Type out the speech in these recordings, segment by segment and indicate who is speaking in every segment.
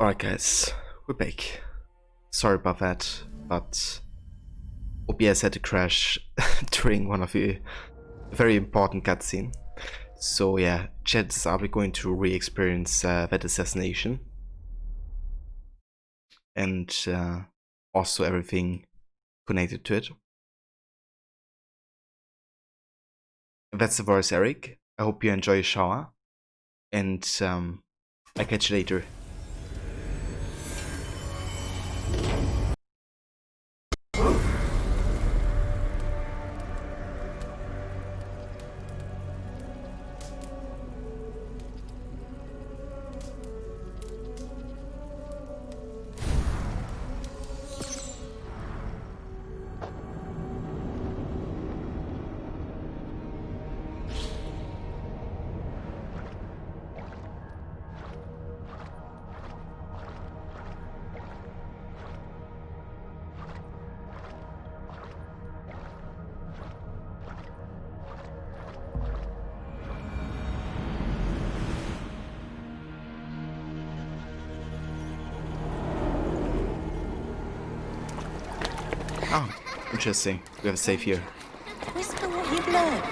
Speaker 1: Alright guys, we're back. Sorry about that, but OBS had to crash during one of the very important cutscene. So yeah, chances are we're going to re-experience that assassination. And also everything connected to it. That's the voice, Eric. I hope you enjoy your shower. And I'll catch you later. Oh, interesting. We have a safe here.
Speaker 2: Whisper what you've learned,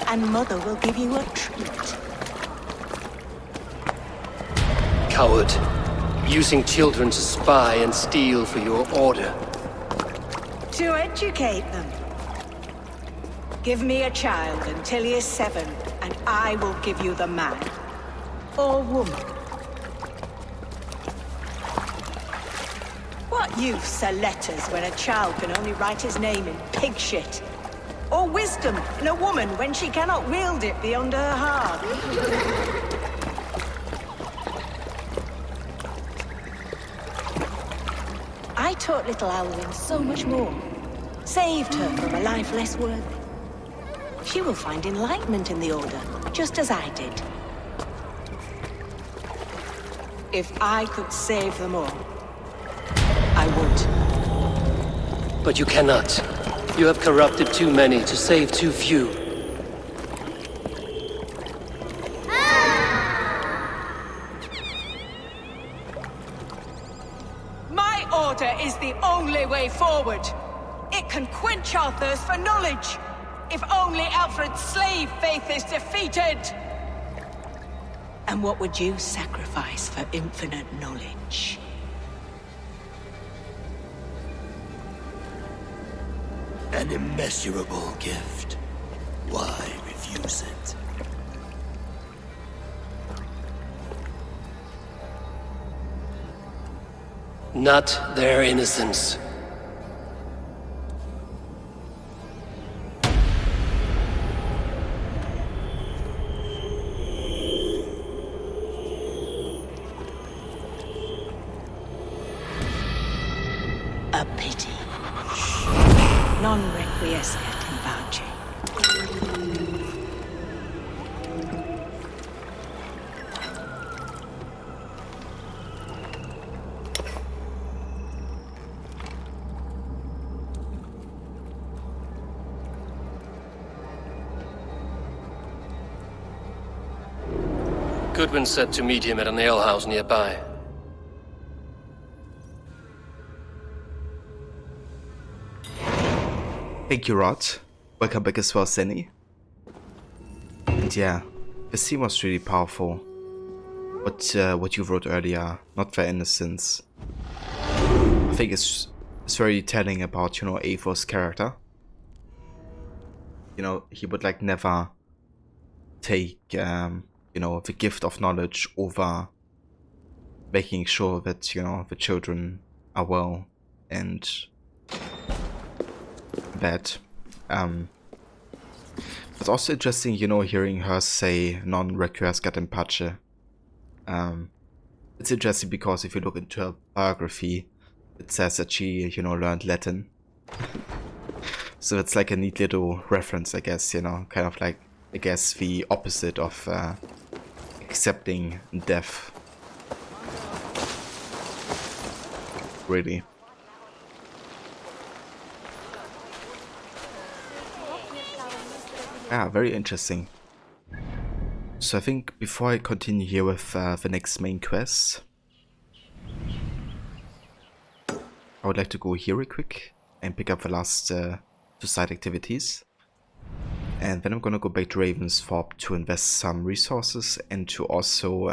Speaker 2: and Mother will give you a treat.
Speaker 3: Coward. Using children to spy and steal for your order.
Speaker 2: To educate them. Give me a child until he is 7, and I will give you the man. Or woman. What use are letters when a child can only write his name in pig shit? Or wisdom in a woman when she cannot wield it beyond her heart? I taught little Alwyn so much more. Saved her from a life less worthy. She will find enlightenment in the Order, just as I did. If I could save them all, I would.
Speaker 3: But you cannot. You have corrupted too many to save too few.
Speaker 2: My order is the only way forward. It can quench our thirst for knowledge. If only Alfred's slave faith is defeated. And what would you sacrifice for infinite knowledge?
Speaker 4: An immeasurable gift. Why refuse it?
Speaker 3: Not their innocence.
Speaker 2: A pity. Non requiescat in pace.
Speaker 3: Goodwin said to meet him at an alehouse nearby.
Speaker 1: Thank you, Rod. Welcome back as well, Senny. And yeah, the scene was really powerful. What you wrote earlier, not their innocence. I think it's very telling about, you know, Eivor's character. You know, he would like never take, you know, the gift of knowledge over making sure that, you know, the children are well and that. It's also interesting, you know, hearing her say non requiescat in pace. It's interesting because if you look into her biography, it says that she, you know, learned Latin. So it's like a neat little reference, I guess, you know, kind of like, I guess, the opposite of accepting death. Really. Ah, very interesting. So I think before I continue here with the next main quest, I would like to go here real quick and pick up the last 2 side activities. And then I'm gonna go back to Ravensthorpe to invest some resources and to also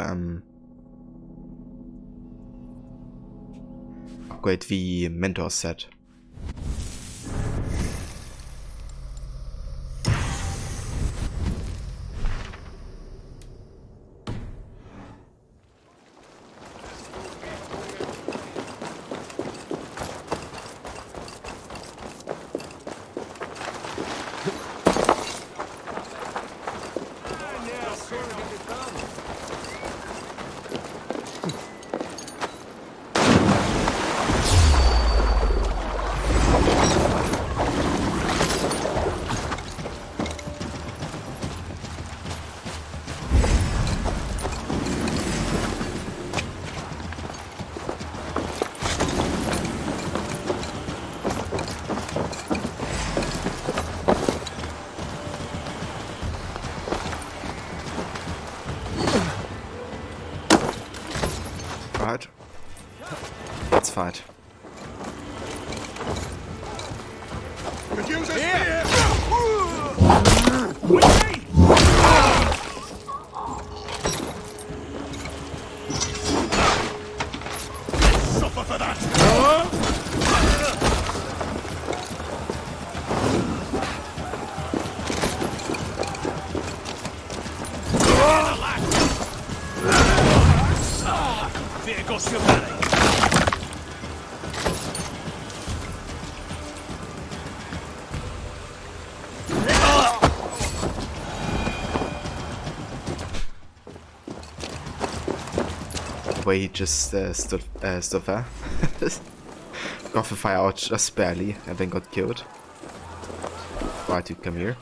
Speaker 1: upgrade the mentor set. Right. Let's fight. The way he just stood there. Got the fire out just barely and then got killed. Right, you come here.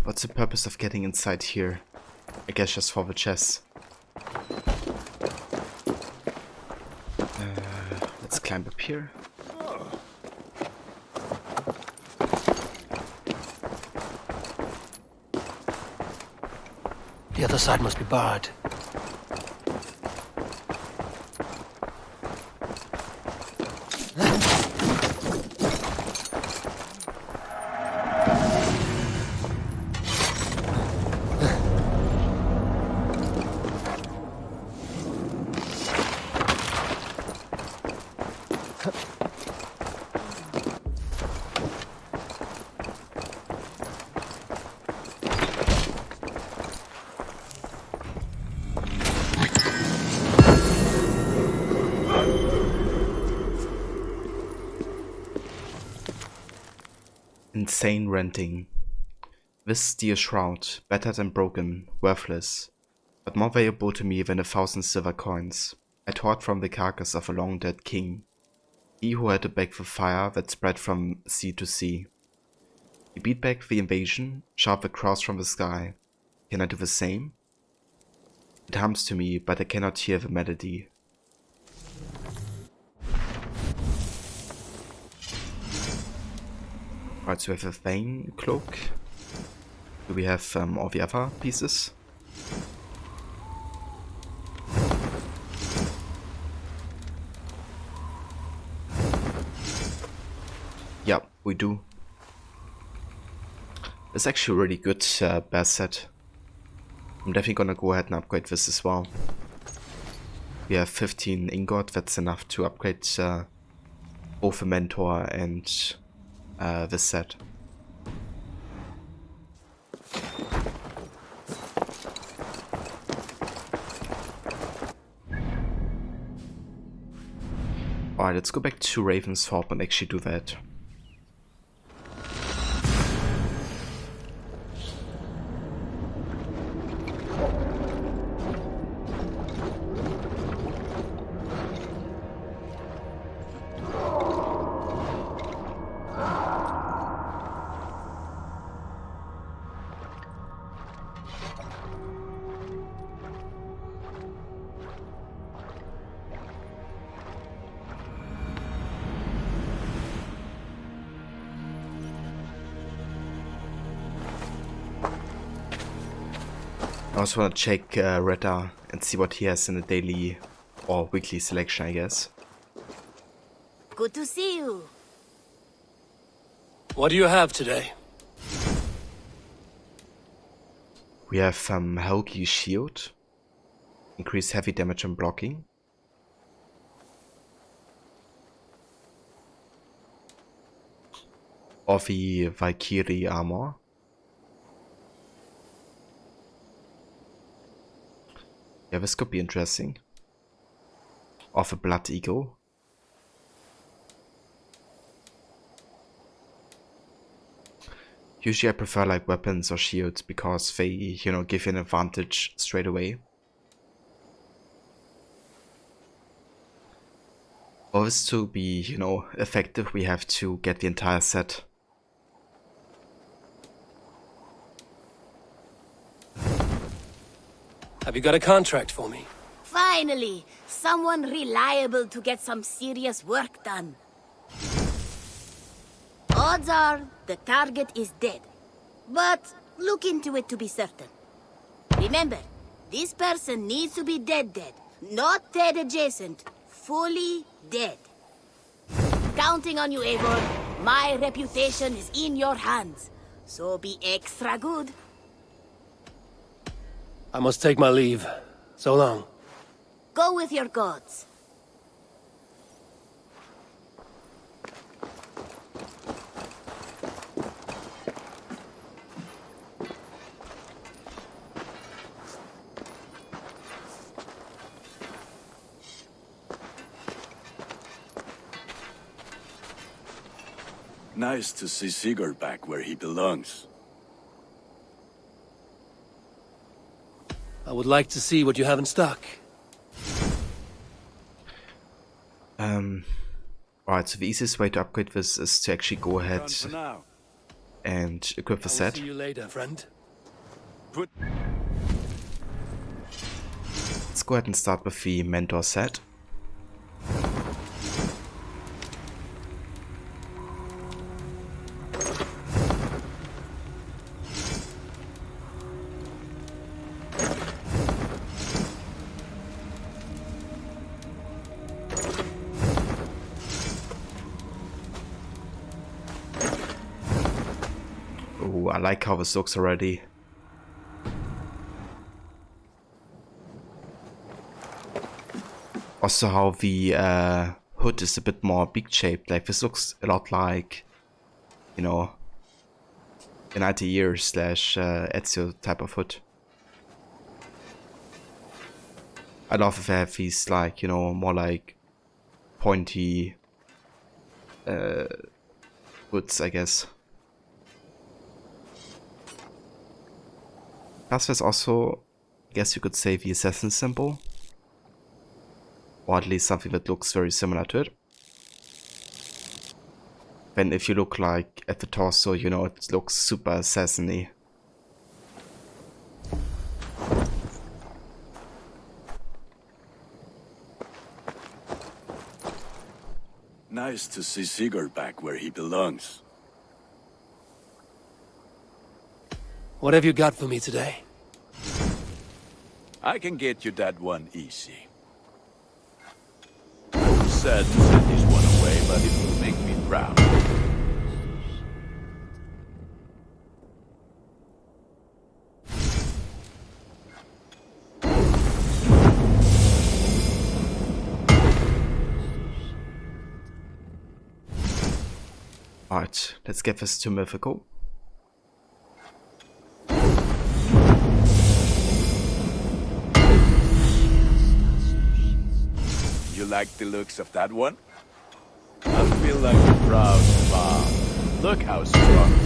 Speaker 1: What's the purpose of getting inside here? I guess just for the chess. Let's climb up here.
Speaker 3: The other side must be barred.
Speaker 1: Insane renting. This steel shroud, battered and broken, worthless, but more valuable to me than 1,000 silver coins. I tore it from the carcass of a long-dead king, he who had to beg the fire that spread from sea to sea. He beat back the invasion, shoved the cross from the sky. Can I do the same? It hums to me, but I cannot hear the melody. Right, so we have a Thane cloak. Do we have all the other pieces? Yeah, we do. It's actually a really good bear set. I'm definitely gonna go ahead and upgrade this as well. We have 15 ingot, that's enough to upgrade both the mentor and this set. Alright, let's go back to Ravensthorpe and actually do that. I also want to check Retta and see what he has in the daily or weekly selection, I guess.
Speaker 5: Good to see you.
Speaker 3: What do you have today?
Speaker 1: We have Helgi's shield, increase heavy damage and blocking. Or the Valkyrie armor. Yeah, this could be interesting. Or the Blood Eagle. Usually I prefer like weapons or shields because they, you know, give you an advantage straight away. For this to be, you know, effective, we have to get the entire set.
Speaker 3: Have you got a contract for me?
Speaker 5: Finally, someone reliable to get some serious work done. Odds are the target is dead, but look into it to be certain. Remember, this person needs to be dead, not dead adjacent, fully dead. Counting on you, Eivor. My reputation is in your hands, so be extra good.
Speaker 3: I must take my leave. So long.
Speaker 5: Go with your gods.
Speaker 4: Nice to see Sigurd back where he belongs.
Speaker 3: I would like to see what you have in stock.
Speaker 1: Alright, so the easiest way to upgrade this is to actually go ahead
Speaker 4: Done for now.
Speaker 1: and equip the
Speaker 3: I will
Speaker 1: set.
Speaker 3: see you later, friend.
Speaker 4: Put
Speaker 1: Let's go ahead and start with the mentor set. Oh, I like how this looks already. Also how the hood is a bit more big shaped. Like this looks a lot like, you know, an Altair / Ezio type of hood. I love if they have these like, you know, more like pointy hoods, I guess. Plus there's also, I guess you could say, the assassin symbol. Or at least something that looks very similar to it. Then if you look like at the torso, you know, it looks super assassin-y.
Speaker 4: nice to see Sigurd back where he belongs.
Speaker 3: What have you got for me today?
Speaker 4: I can get you that one easy. Sad to send this one away, but it will make me proud.
Speaker 1: Alright, let's get this to mythical.
Speaker 4: You like the looks of that one? I feel like a proud father. Look how strong.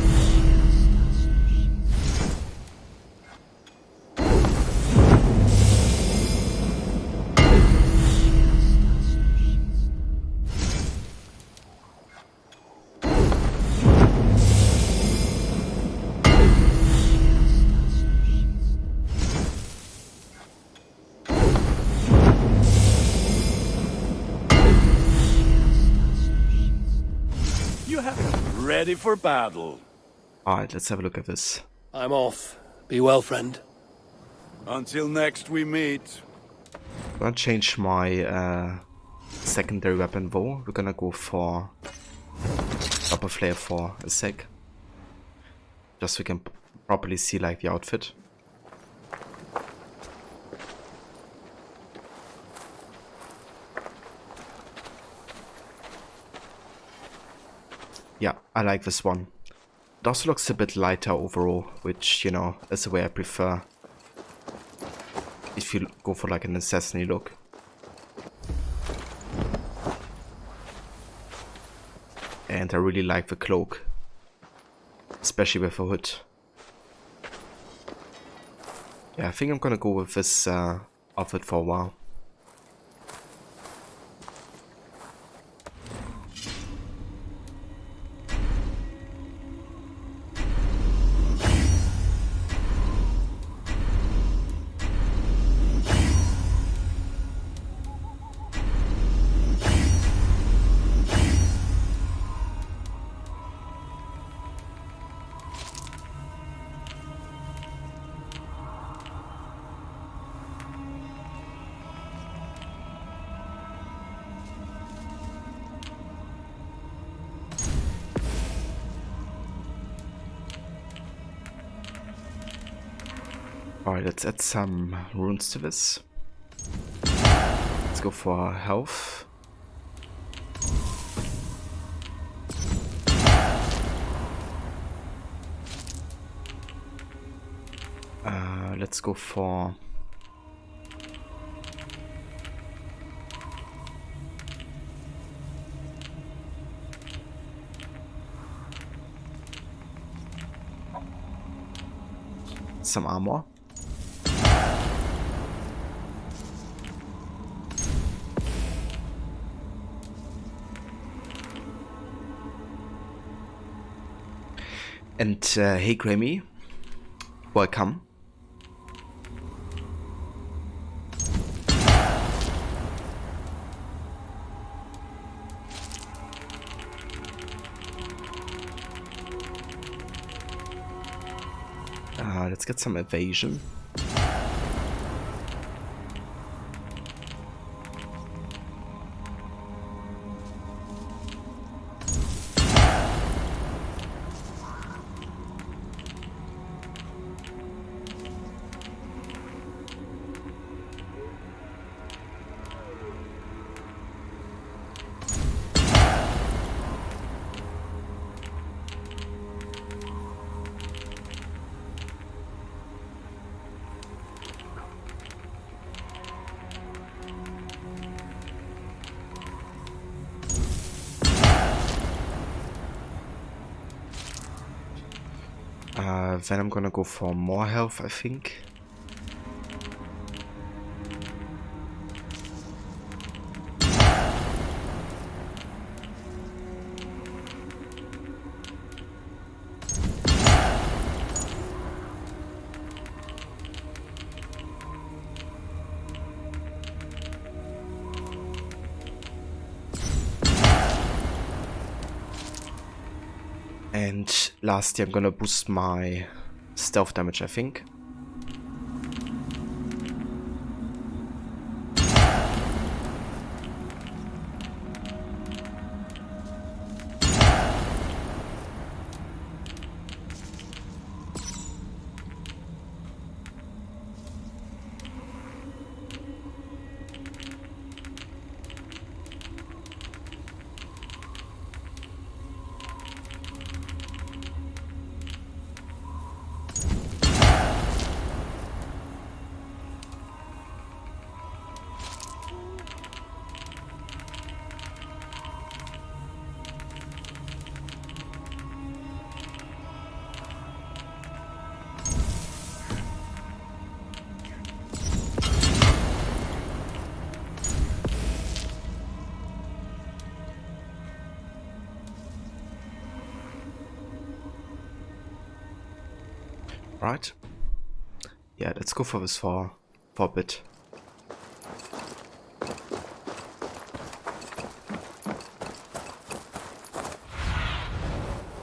Speaker 4: You have it ready for battle.
Speaker 1: Alright, let's have a look at this.
Speaker 3: I'm off. Be well, friend.
Speaker 4: Until next we meet.
Speaker 1: I'm gonna change my secondary weapon though. We're gonna go for upper flare for a sec. Just so we can properly see like the outfit. Yeah, I like this one. It also looks a bit lighter overall, which, you know, is the way I prefer. If you go for like an assassin-y look. And I really like the cloak. Especially with a hood. Yeah, I think I'm gonna go with this outfit for a while. Alright, let's add some runes to this. Let's go for health. Let's go for some armor. And hey Grammy, welcome. Let's get some evasion. Then I'm gonna go for more health, I think. And lastly, I'm gonna boost my stealth damage, I think. Right. Yeah, let's go for this for a bit.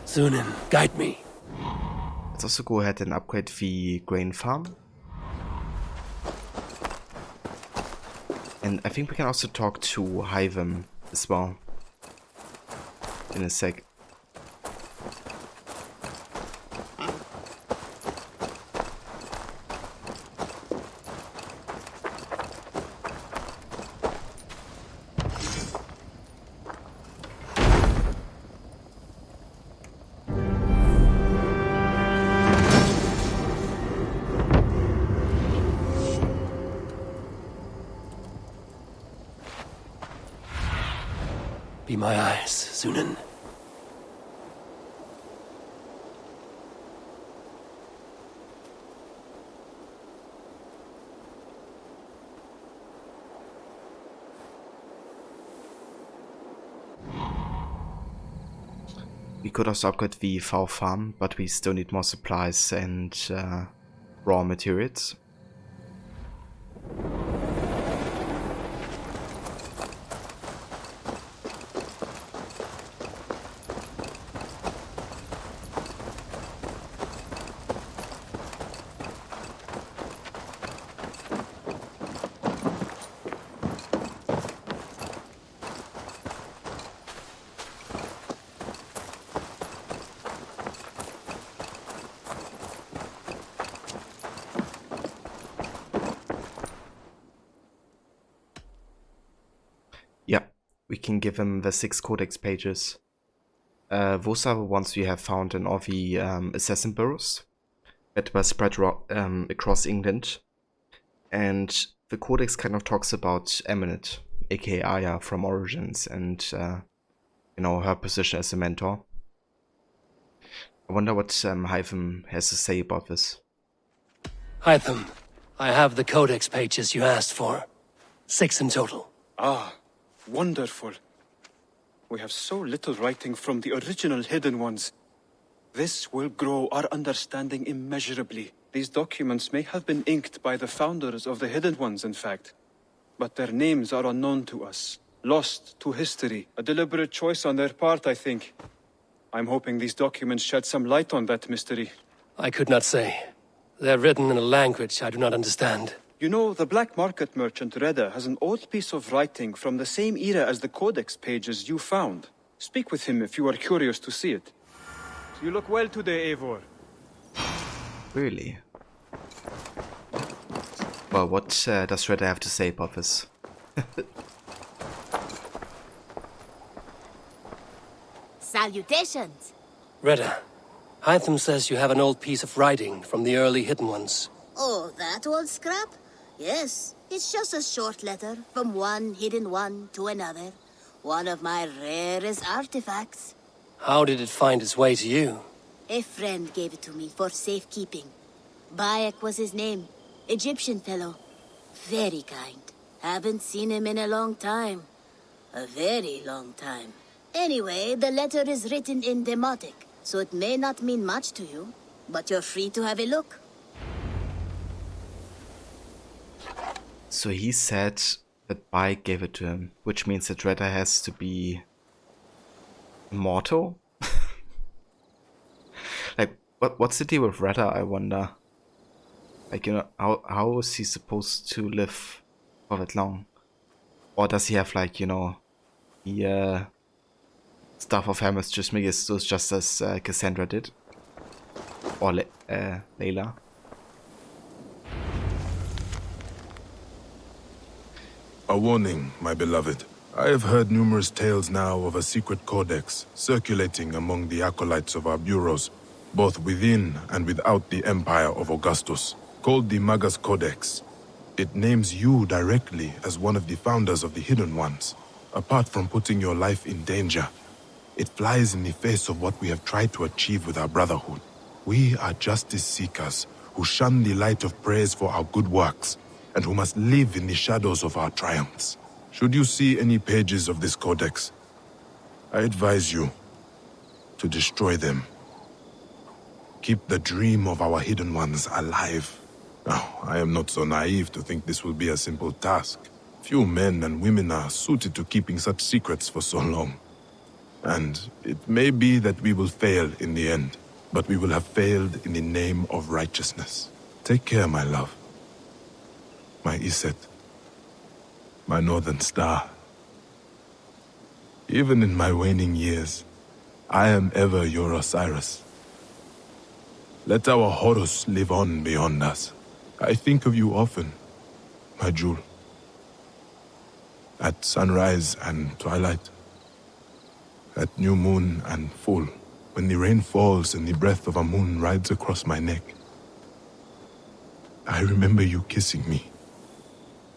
Speaker 3: Sunan, guide me.
Speaker 1: Let's also go ahead and upgrade the grain farm. And I think we can also talk to Hyven as well in a sec.
Speaker 3: Be my eyes, Sunan.
Speaker 1: We could also upgrade the fowl farm, but we still need more supplies and raw materials. Yeah, we can give him the 6 codex pages. Those are the ones we have found in all the assassin burrows that were spread across England. And the codex kind of talks about Eminent, aka Aya from Origins, and you know, her position as a mentor. I wonder what Hytham has to say about this.
Speaker 3: Hytham, I have the codex pages you asked for. 6 in total.
Speaker 6: Ah, wonderful. We have so little writing from the original Hidden Ones. This will grow our understanding immeasurably. These documents may have been inked by the founders of the Hidden Ones, in fact. But their names are unknown to us. Lost to history. A deliberate choice on their part, I think. I'm hoping these documents shed some light on that mystery.
Speaker 3: I could not say. They're written in a language I do not understand.
Speaker 6: You know, the black market merchant Reda has an old piece of writing from the same era as the Codex pages you found. Speak with him if you are curious to see it.
Speaker 7: You look well today, Eivor.
Speaker 1: Really? Well, what does Reda have to say about this?
Speaker 5: Salutations!
Speaker 3: Reda, Hytham says you have an old piece of writing from the early Hidden Ones.
Speaker 5: Oh, that old scrap? Yes, it's just a short letter from one Hidden One to another. One of my rarest artifacts.
Speaker 3: How did it find its way to you?
Speaker 5: A friend gave it to me for safekeeping. Bayek was his name. Egyptian fellow. Very kind. Haven't seen him in a long time. A very long time. Anyway, the letter is written in Demotic, so it may not mean much to you, but you're free to have a look.
Speaker 1: So he said that Bayek gave it to him, which means that Reda has to be immortal? Like, what's the deal with Reda, I wonder? Like, you know, how is he supposed to live for that long? Or does he have, like, you know, the stuff of Hermes Trismegistus just as Cassandra did? Or Layla?
Speaker 8: A warning, my beloved. I have heard numerous tales now of a secret codex circulating among the acolytes of our bureaus, both within and without the Empire of Augustus, called the Magus Codex. It names you directly as one of the founders of the Hidden Ones, apart from putting your life in danger. It flies in the face of what we have tried to achieve with our brotherhood. We are justice seekers who shun the light of praise for our good works, and who must live in the shadows of our triumphs. Should you see any pages of this codex, I advise you to destroy them. Keep the dream of our Hidden Ones alive. Now, I am not so naive to think this will be a simple task. Few men and women are suited to keeping such secrets for so long. And it may be that we will fail in the end, but we will have failed in the name of righteousness. Take care, my love. My Iset. My northern star. Even in my waning years, I am ever your Osiris. Let our Horus live on beyond us. I think of you often, my jewel. At sunrise and twilight. At new moon and full, when the rain falls and the breath of a moon rides across my neck. I remember you kissing me.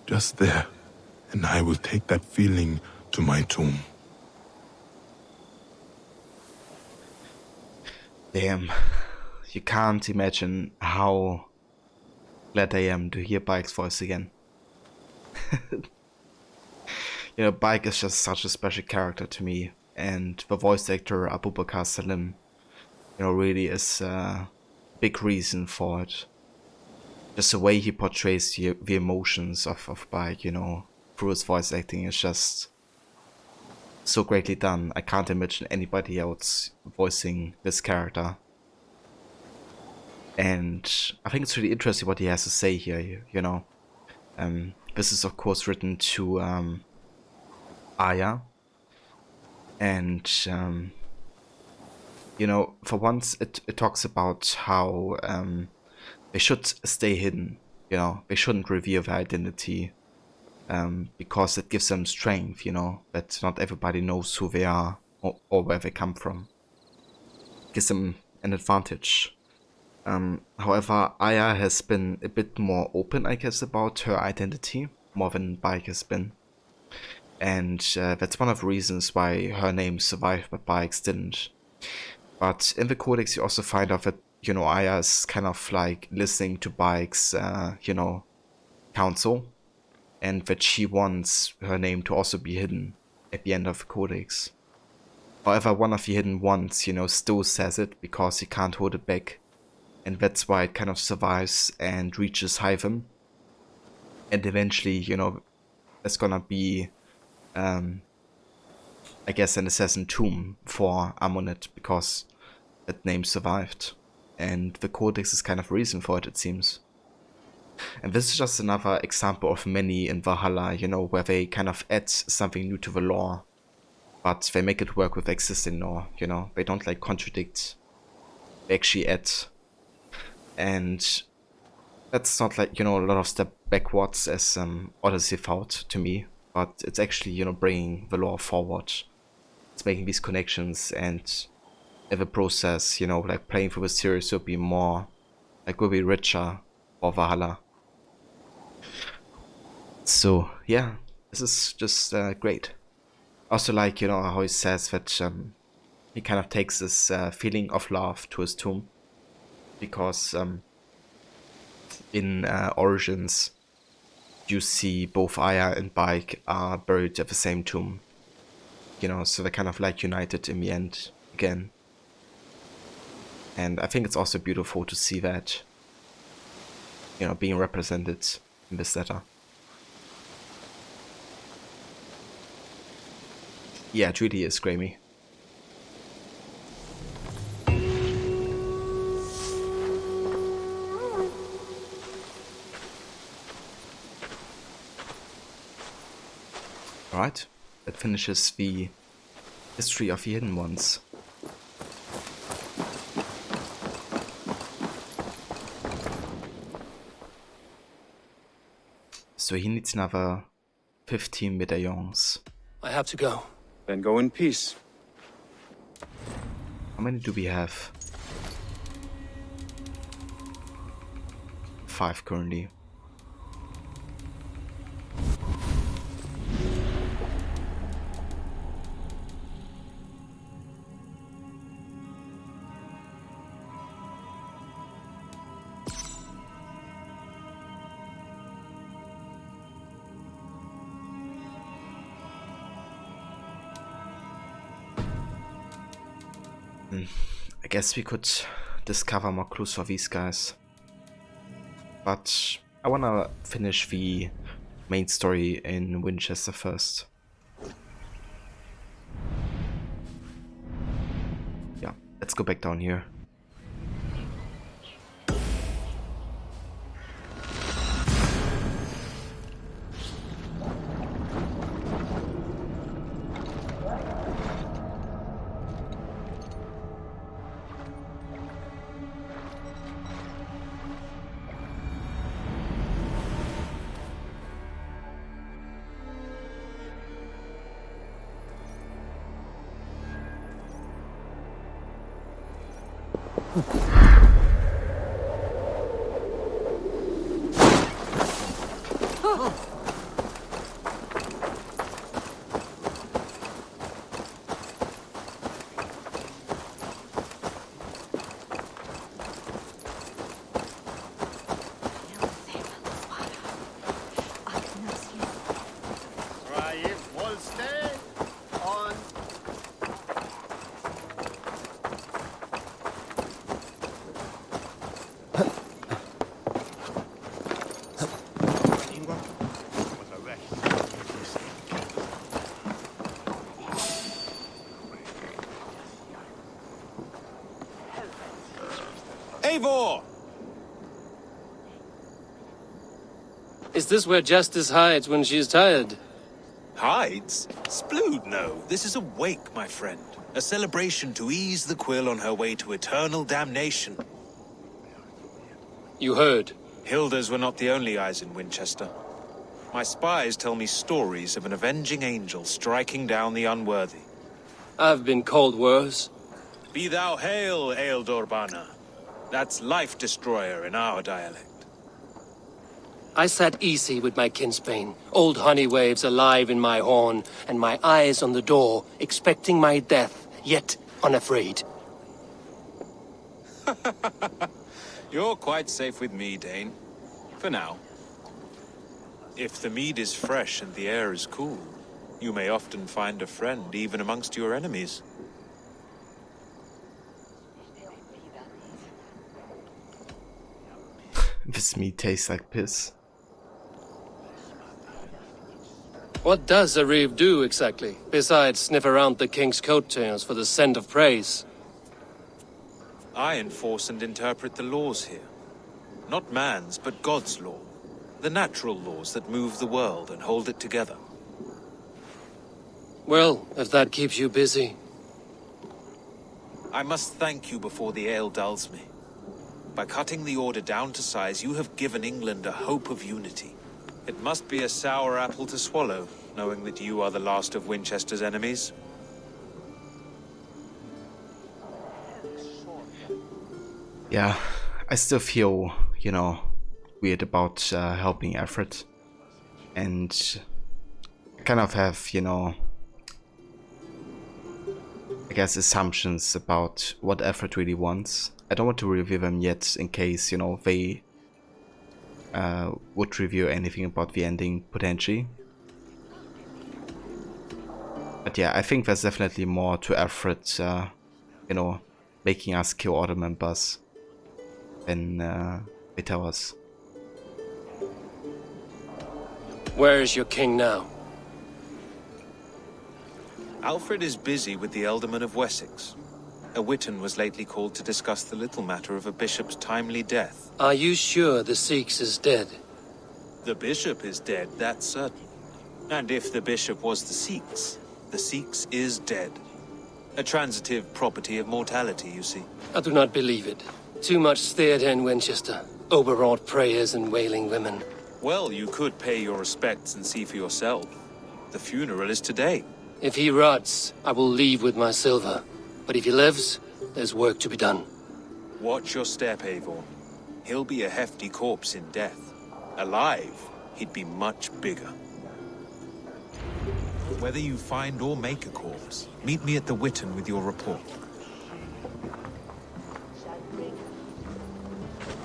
Speaker 8: Just there, and I will take that feeling to my tomb.
Speaker 1: Damn, you can't imagine how glad I am to hear Bayek's voice again. You know, Bayek is just such a special character to me, and the voice actor Abubakar Salim, you know, really is a big reason for it. Just the way he portrays the emotions of Bayek, you know, through his voice acting is just so greatly done. I can't imagine anybody else voicing this character. And I think it's really interesting what he has to say here, you know. This is of course written to Aya. And, you know, for once it talks about how they should stay hidden, you know, they shouldn't reveal their identity, because it gives them strength, you know, that not everybody knows who they are or where they come from. It gives them an advantage. However, Aya has been a bit more open, I guess, about her identity, more than Bayek has been. And that's one of the reasons why her name survived, but Bayek's didn't. But in the Codex you also find out that, you know, Aya is kind of like listening to Bayek's, you know, counsel, and that she wants her name to also be hidden at the end of the Codex. However, one of the hidden ones, still says it because he can't hold it back. And that's why it kind of survives and reaches Hyven. And eventually, there's gonna be, I guess, an assassin tomb for Amunet, because that name survived. And the Codex is kind of a reason for it seems. And this is just another example of many in Valhalla, where they kind of add something new to the lore. But they make it work with existing lore, They don't like contradict. They actually add. And that's not like, a lot of step backwards as Odyssey thought to me. But it's actually, bringing the lore forward. It's making these connections, and in the process, like playing through the series will be more, like will be richer for Valhalla. So yeah, this is just great. Also like, how he says that he kind of takes this feeling of love to his tomb. Because in Origins, you see both Aya and Bike are buried at the same tomb. So they're kind of like united in the end again. And I think it's also beautiful to see that, being represented in this letter. Yeah, it really is, Grammy. Alright, that finishes the history of the Hidden Ones. So he needs another 15 medallions.
Speaker 3: I have to go.
Speaker 6: Then go in peace.
Speaker 1: How many do we have? 5 currently. I guess we could discover more clues for these guys. But I wanna finish the main story in Winchester first. Yeah, let's go back down here.
Speaker 4: Eivor!
Speaker 3: Is this where Justice hides when she's tired?
Speaker 9: Hides? Splood, no. This is a wake, my friend. A celebration to ease the quill on her way to eternal damnation.
Speaker 3: You heard.
Speaker 9: Hilda's were not the only eyes in Winchester. My spies tell me stories of an avenging angel striking down the unworthy.
Speaker 3: I've been called worse.
Speaker 9: Be thou hail, Ealdor Bana. That's Life Destroyer in our dialect.
Speaker 3: I sat easy with my kinsbane, old honey waves alive in my horn, and my eyes on the door, expecting my death, yet unafraid.
Speaker 9: You're quite safe with me, Dane. For now. If the mead is fresh and the air is cool, you may often find a friend even amongst your enemies.
Speaker 1: This meat tastes like piss.
Speaker 3: What does a reeve do exactly, besides sniff around the king's coattails for the scent of praise?
Speaker 9: I enforce and interpret the laws here. Not man's, but God's law. The natural laws that move the world and hold it together.
Speaker 3: Well, if that keeps you busy.
Speaker 9: I must thank you before the ale dulls me. By cutting the order down to size, you have given England a hope of unity. It must be a sour apple to swallow, knowing that you are the last of Winchester's enemies.
Speaker 1: Yeah, I still feel, you know, weird about helping Alfred. And I kind of have, you know, I guess assumptions about what Alfred really wants. I don't want to reveal them yet in case, you know, they would reveal anything about the ending potentially. But yeah, I think there's definitely more to Alfred, you know, making us kill order members than they tell us.
Speaker 3: Where is your king now?
Speaker 9: Alfred is busy with the Ealdorman of Wessex. A witan was lately called to discuss the little matter of a bishop's timely death.
Speaker 3: Are you sure the Sikhs is dead?
Speaker 9: The bishop is dead, that's certain. And if the bishop was the Sikhs is dead. A transitive property of mortality, you see.
Speaker 3: I do not believe it. Too much theatre in Winchester. Overwrought prayers and wailing women.
Speaker 9: Well, you could pay your respects and see for yourself. The funeral is today.
Speaker 3: If he rots, I will leave with my silver. But if he lives, there's work to be done.
Speaker 9: Watch your step, Eivor. He'll be a hefty corpse in death. Alive, he'd be much bigger. Whether you find or make a corpse, meet me at the Witan with your report.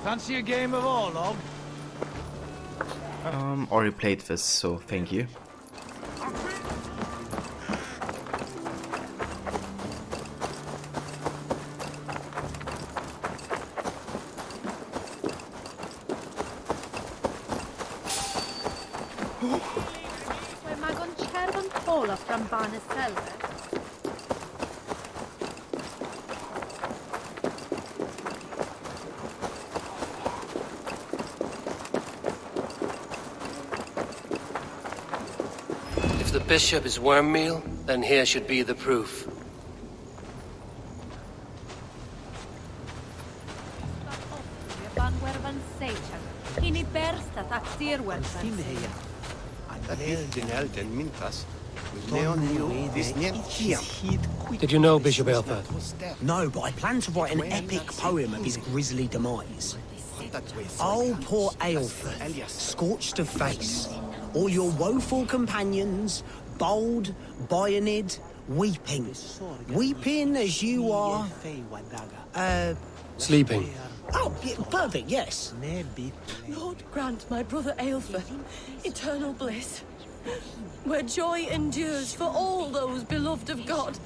Speaker 7: Fancy a game of Orlog?
Speaker 1: Already played this, so thank you.
Speaker 10: From Barnesselva.
Speaker 3: If the bishop is worm meal, then here should be the proof. Did you know Bishop Aelfred?
Speaker 11: No, but I plan to write an epic poem of his grisly demise. Oh, poor Aelfred, scorched of face. All your woeful companions, bold, Bionid, weeping. Weeping as you are...
Speaker 3: Sleeping.
Speaker 11: Oh, yeah, perfect, yes.
Speaker 12: Lord grant my brother Aelfred eternal bliss, where joy endures for all those beloved of God.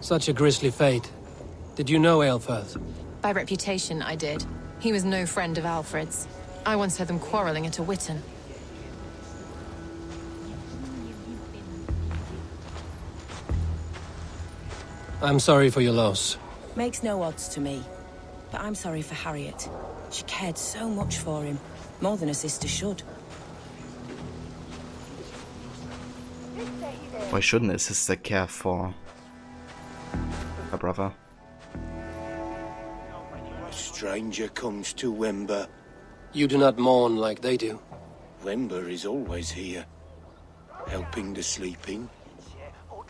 Speaker 3: Such a grisly fate. Did you know Aelfred?
Speaker 13: By reputation, I did. He was no friend of Alfred's. I once heard them quarreling at a witan.
Speaker 3: I'm sorry for your loss.
Speaker 14: Makes no odds to me. But I'm sorry for Harriet. She cared so much for him. More than a sister should.
Speaker 1: Why shouldn't a sister care for her brother?
Speaker 15: A stranger comes to Wember.
Speaker 3: You do not mourn like they do.
Speaker 15: Wember is always here, helping the sleeping,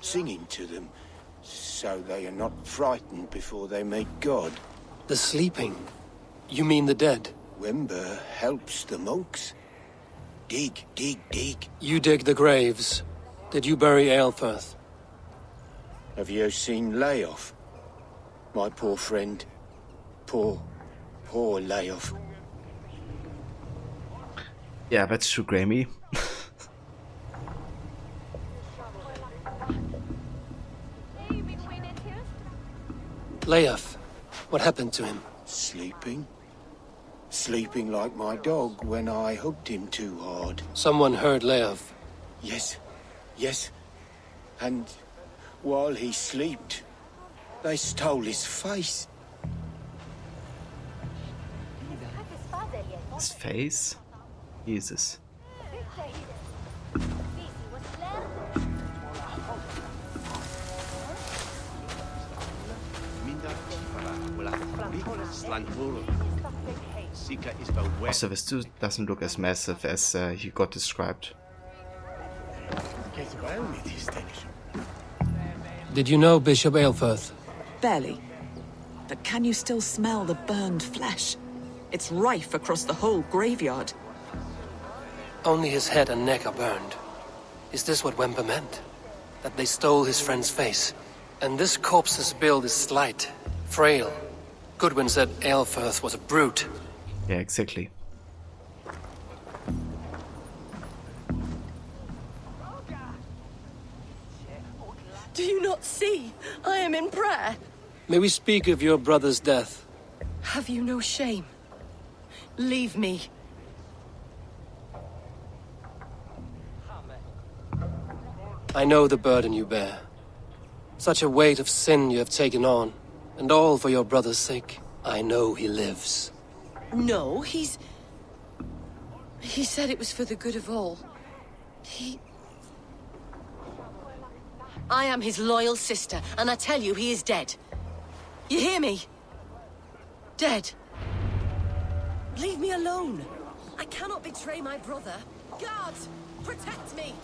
Speaker 15: singing to them, so they are not frightened before they meet God.
Speaker 3: The sleeping? You mean the dead?
Speaker 15: Wember helps the monks. Dig, dig, dig.
Speaker 3: You dig the graves. Did you bury Aelfred?
Speaker 15: Have you seen Layoff? My poor friend. Poor Layoff.
Speaker 1: Yeah, that's true, Grammy.
Speaker 3: Layoff. What happened to him?
Speaker 15: Sleeping. Sleeping like my dog when I hugged him too hard.
Speaker 3: Someone heard Leov.
Speaker 15: Yes. Yes. And while he slept, they stole his face.
Speaker 1: His face? Jesus. Also, this dude doesn't look as massive as he got described.
Speaker 3: Did you know Bishop Aelfirth?
Speaker 16: Barely. But can you still smell the burned flesh? It's rife across the whole graveyard.
Speaker 3: Only his head and neck are burned. Is this what Wemper meant? That they stole his friend's face? And this corpse's build is slight, frail. Goodwin said Aelfirth was a brute.
Speaker 1: Yeah, exactly.
Speaker 12: Do you not see? I am in prayer.
Speaker 3: May we speak of your brother's death?
Speaker 12: Have you no shame? Leave me.
Speaker 3: I know the burden you bear. Such a weight of sin you have taken on, and all for your brother's sake. I know he lives.
Speaker 12: No, He said it was for the good of all. I am his loyal sister, and I tell you he is dead. You hear me? Dead. Leave me alone. I cannot betray my brother. Guards, protect me!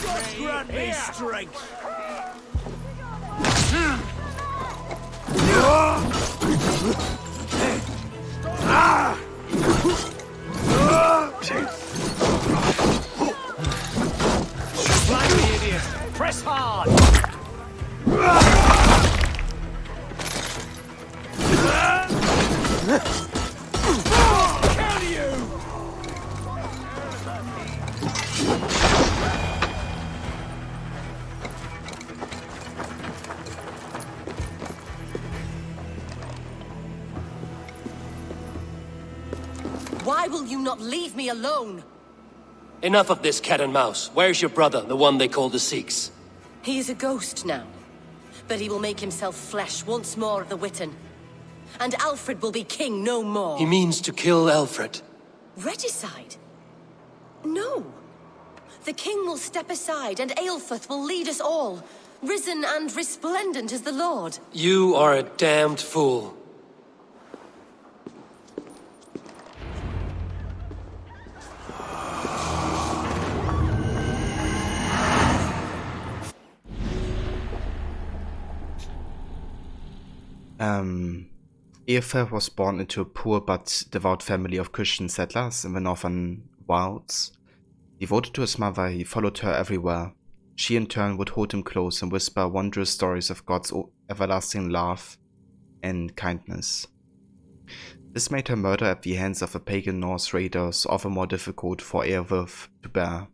Speaker 7: God grant me strength! Blind idiot! Press hard! Kill you!
Speaker 12: Why will you not leave me alone?
Speaker 3: Enough of this cat and mouse. Where's your brother, the one they call the Sikhs?
Speaker 12: He is a ghost now, but he will make himself flesh once more of the Witten. And Alfred will be king no more.
Speaker 3: He means to kill Alfred.
Speaker 12: Regicide? No. The king will step aside and Aelfirth will lead us all, risen and resplendent as the Lord.
Speaker 3: You are a damned fool.
Speaker 1: Aelfirth was born into a poor but devout family of Christian settlers in the northern wilds. Devoted to his mother, he followed her everywhere. She in turn would hold him close and whisper wondrous stories of God's everlasting love and kindness. This made her murder at the hands of the pagan Norse raiders all the more difficult for Aelfirth to bear.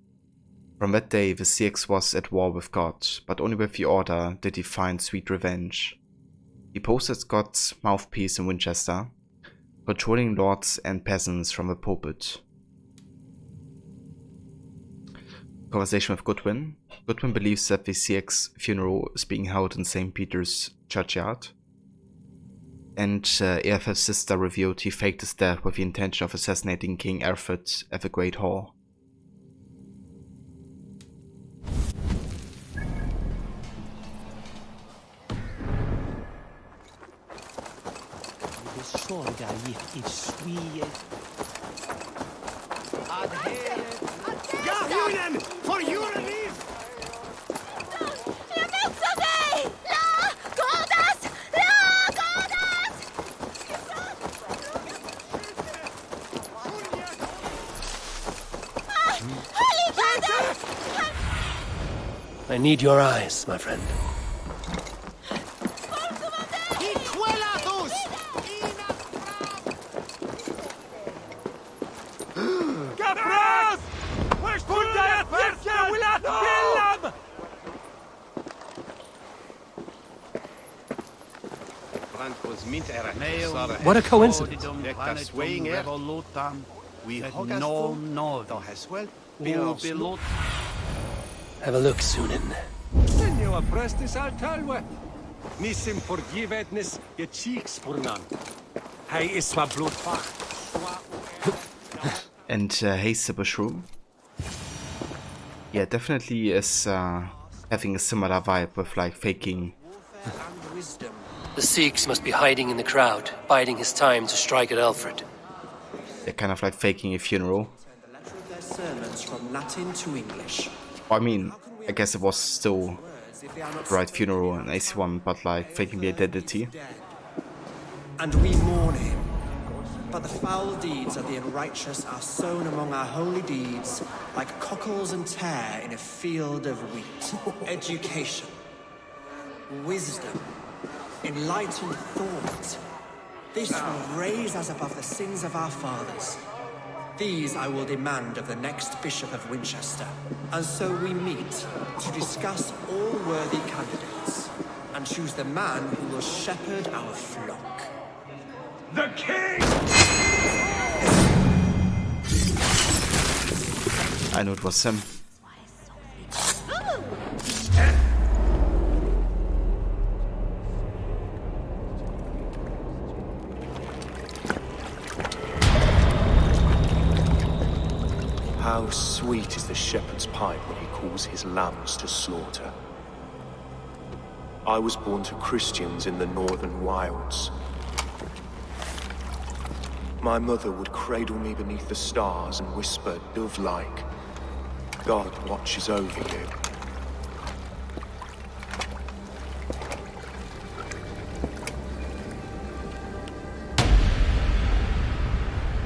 Speaker 1: From that day, the Sikhs was at war with God, but only with the Order did he find sweet revenge. He posed as God's mouthpiece in Winchester, controlling lords and peasants from the pulpit. Conversation with Goodwin. Goodwin believes that the Sikh's funeral is being held in St. Peter's churchyard. And Aelfirth's sister revealed he faked his death with the intention of assassinating King Alfred at the Great Hall.
Speaker 7: For your relief!
Speaker 3: I need your eyes, my friend. What a coincidence. Have a look, Sunan.
Speaker 1: And hey, Super Shroom. Yeah, definitely is having a similar vibe with like faking.
Speaker 3: The Sikhs must be hiding in the crowd, biding his time to strike at Alfred.
Speaker 1: They're kind of like faking a funeral.
Speaker 17: Sermons from Latin to English.
Speaker 1: I mean, I guess it was still the right funeral in AC1, but like faking the identity.
Speaker 17: And we mourn him. But the foul deeds of the unrighteous are sown among our holy deeds like cockles and tare in a field of wheat. Education, wisdom, enlightened thought. This will raise us above the sins of our fathers. These I will demand of the next Bishop of Winchester. And so we meet to discuss all worthy candidates and choose the man who will shepherd our flock.
Speaker 7: The king!
Speaker 1: I know it was him.
Speaker 18: How sweet is the shepherd's pipe when he calls his lambs to slaughter. I was born to Christians in the northern wilds. My mother would cradle me beneath the stars and whisper, dove-like, God watches over you.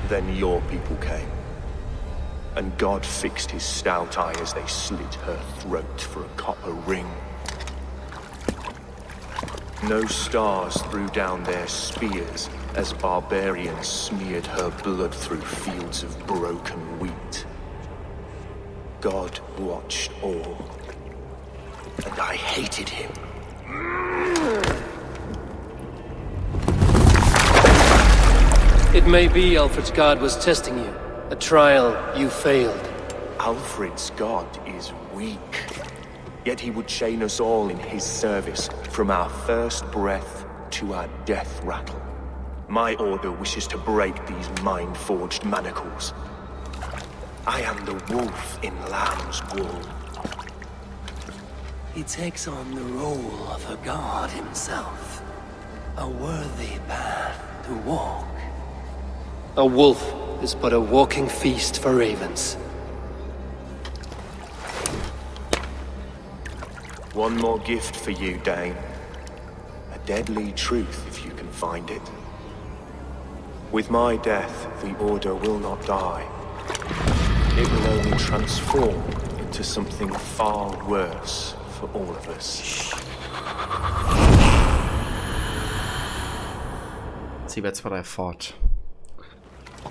Speaker 18: Then your people came. And God fixed his stout eye as they slit her throat for a copper ring. No stars threw down their spears as barbarians smeared her blood through fields of broken wheat. God watched all, and I hated him.
Speaker 3: It may be Alfred's God was testing you. A trial you failed.
Speaker 18: Alfred's God is weak. Yet he would chain us all in his service, from our first breath to our death rattle. My order wishes to break these mind-forged manacles. I am the wolf in lamb's wool.
Speaker 3: He takes on the role of a god himself. A worthy path to walk. A wolf is but a walking feast for ravens.
Speaker 18: One more gift for you, Dane. A deadly truth, if you can find it. With my death, the Order will not die. It will only transform into something far worse for all of us.
Speaker 1: See, that's what I thought.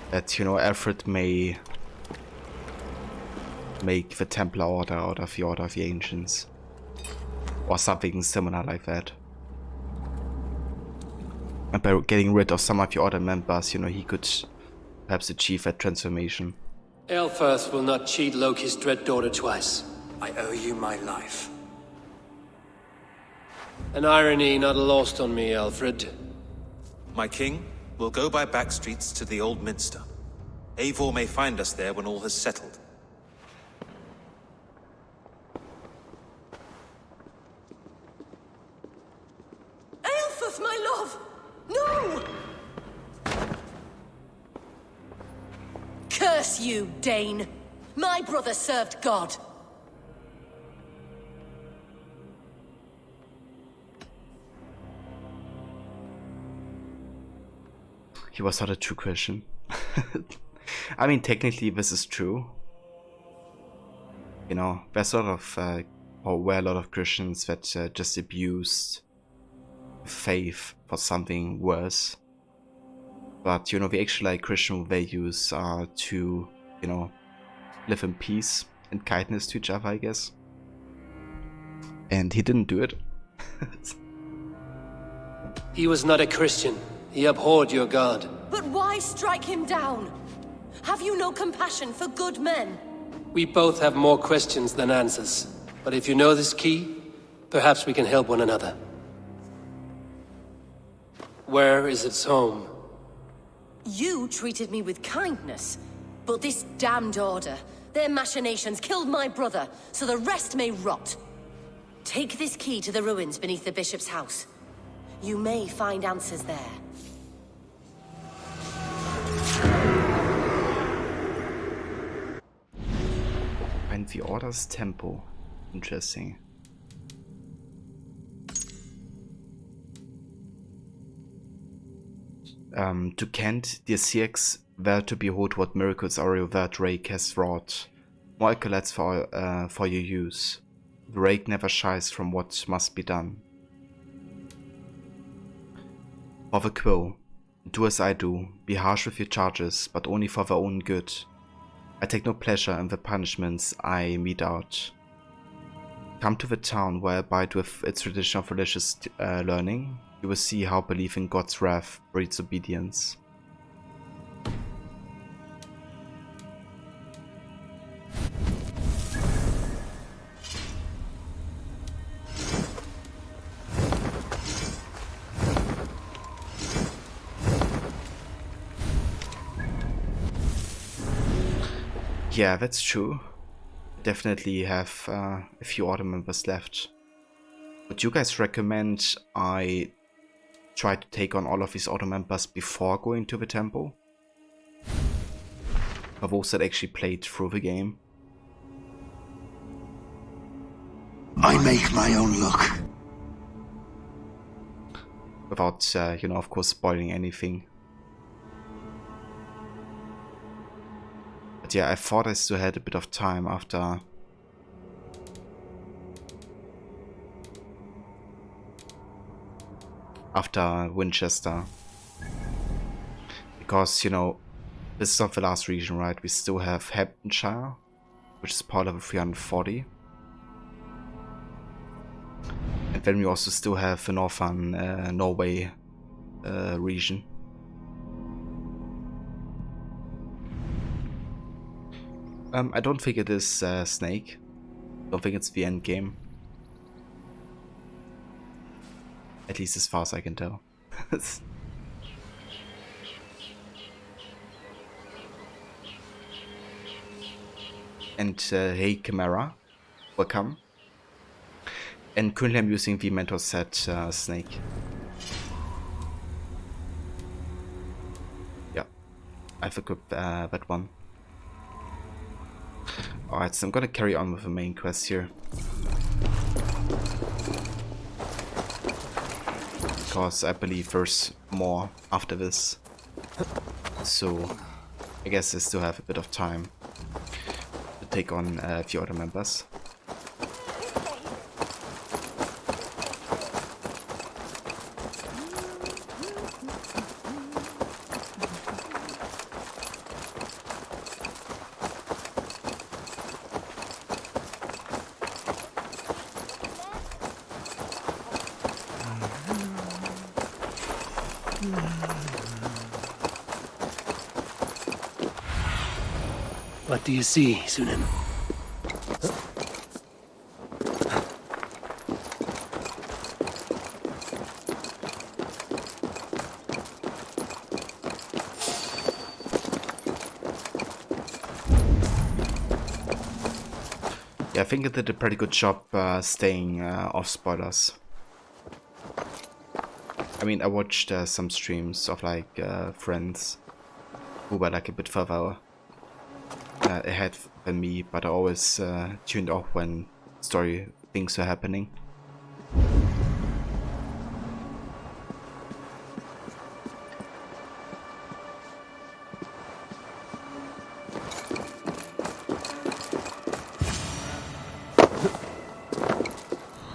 Speaker 1: That, you know, Alfred may make the Templar Order out of the Order of the Ancients. Or something similar like that. And by getting rid of some of the Order members, you know, he could perhaps achieve that transformation.
Speaker 3: Aelfirth will not cheat Loki's dread daughter twice.
Speaker 17: I owe you my life.
Speaker 3: An irony not lost on me, Alfred.
Speaker 9: My king, we'll go by back streets to the Old Minster. Eivor may find us there when all has settled.
Speaker 12: Aelfirth, my love! No! Curse you, Dane! My brother served God.
Speaker 1: He was not a true Christian. I mean, technically this is true. You know, there's a lot of, or were a lot of Christians that just abused faith for something worse. But, you know, the actual like Christian values are to, you know, live in peace and kindness to each other, I guess. And he didn't do it.
Speaker 3: He was not a Christian. He abhorred your god.
Speaker 12: But why strike him down? Have you no compassion for good men?
Speaker 3: We both have more questions than answers. But if you know this key, perhaps we can help one another. Where is its home?
Speaker 12: You treated me with kindness, but this damned order, their machinations killed my brother, so the rest may rot. Take this key to the ruins beneath the bishop's house. You may find answers there.
Speaker 1: Find the Order's temple. Interesting. To Kent, dear CX, where to behold what miracles our revered rake has wrought. More accolades for your use. The rake never shies from what must be done. For the quill, do as I do, be harsh with your charges, but only for their own good. I take no pleasure in the punishments I mete out. Come to the town where I abide with its tradition of religious learning. You will see how belief in God's wrath breeds obedience. Yeah, that's true. Definitely have a few Order members left. Would you guys recommend I try to take on all of these Order members before going to the temple? For those that actually played through the game.
Speaker 15: I make my own luck.
Speaker 1: Without, you know, of course, spoiling anything. But yeah, I thought I still had a bit of time after Winchester, because, you know, this is not the last region, right? We still have Hamptonshire, which is power level 340, and then we also still have the northern Norway region. I don't think it is Snake. I don't think it's the end game. At least as far as I can tell. And hey Chimera, welcome. And currently I'm using the mentor set Snake. Yeah, I've equipped that one. Alright, so I'm gonna carry on with the main quest here. Because I believe there's more after this. So I guess I still have a bit of time to take on a few other members.
Speaker 3: What do you see, Sunan?
Speaker 1: Yeah, I think it did a pretty good job staying off spoilers. I mean, I watched some streams of like friends who were like a bit further ahead than me, but I always tuned off when story things were happening.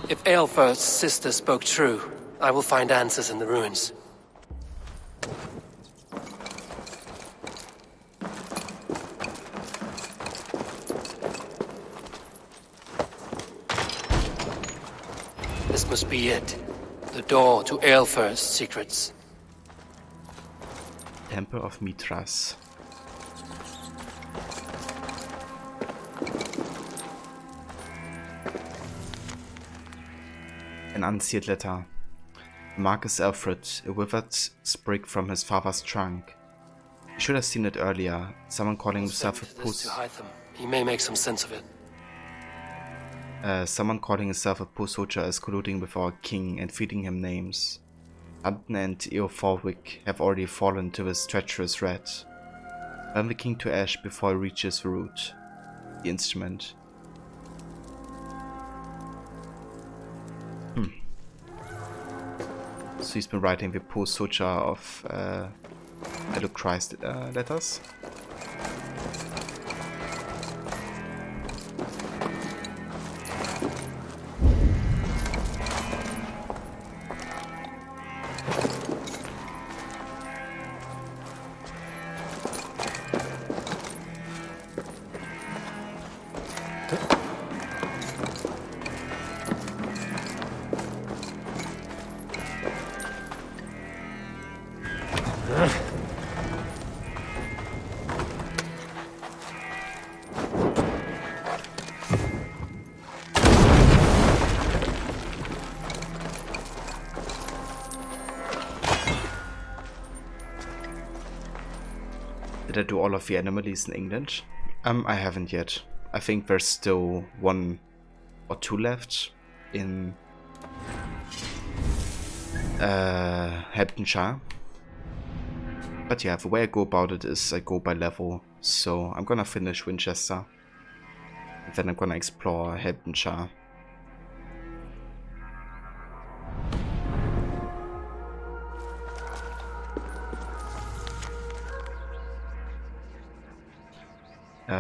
Speaker 3: If Aelfir's sister spoke true, I will find answers in the ruins. This must be it. The door to Aelfir's secrets.
Speaker 1: Temple of Mithras. An unsealed letter. Marcus Alfred, a withered sprig from his father's trunk. You should have seen it earlier. Someone calling himself a puss.
Speaker 3: To Hytham. He may make some sense of it.
Speaker 1: Someone calling himself a puss-hocher is colluding with our king and feeding him names. London and Eoforwick have already fallen to his treacherous rat. Burn the king to ash before he reaches the root. The instrument. So he's been writing the puss-hocher of Hello Christ letters. Did I do all of the anomalies in England? I haven't yet. I think there's still 1 or 2 left in Hamptonshire. But yeah, the way I go about it is I go by level. So I'm gonna finish Winchester. And then I'm gonna explore Hamptonshire.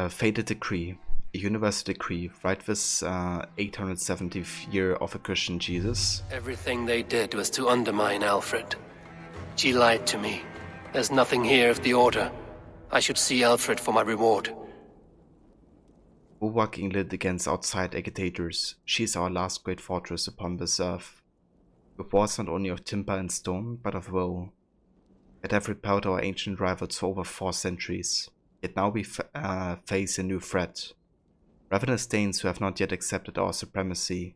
Speaker 1: Fated Decree. A universal decree. Right this 870th year of a Christian Jesus.
Speaker 3: Everything they did was to undermine Alfred. She lied to me. There's nothing here of the Order. I should see Alfred for my reward.
Speaker 1: Bulwark England against outside agitators. She is our last great fortress upon this earth. With walls not only of timber and stone, but of woe. It have repelled our ancient rivals for over 4 centuries. Yet now we face a new threat. Ravenous Danes who have not yet accepted our supremacy.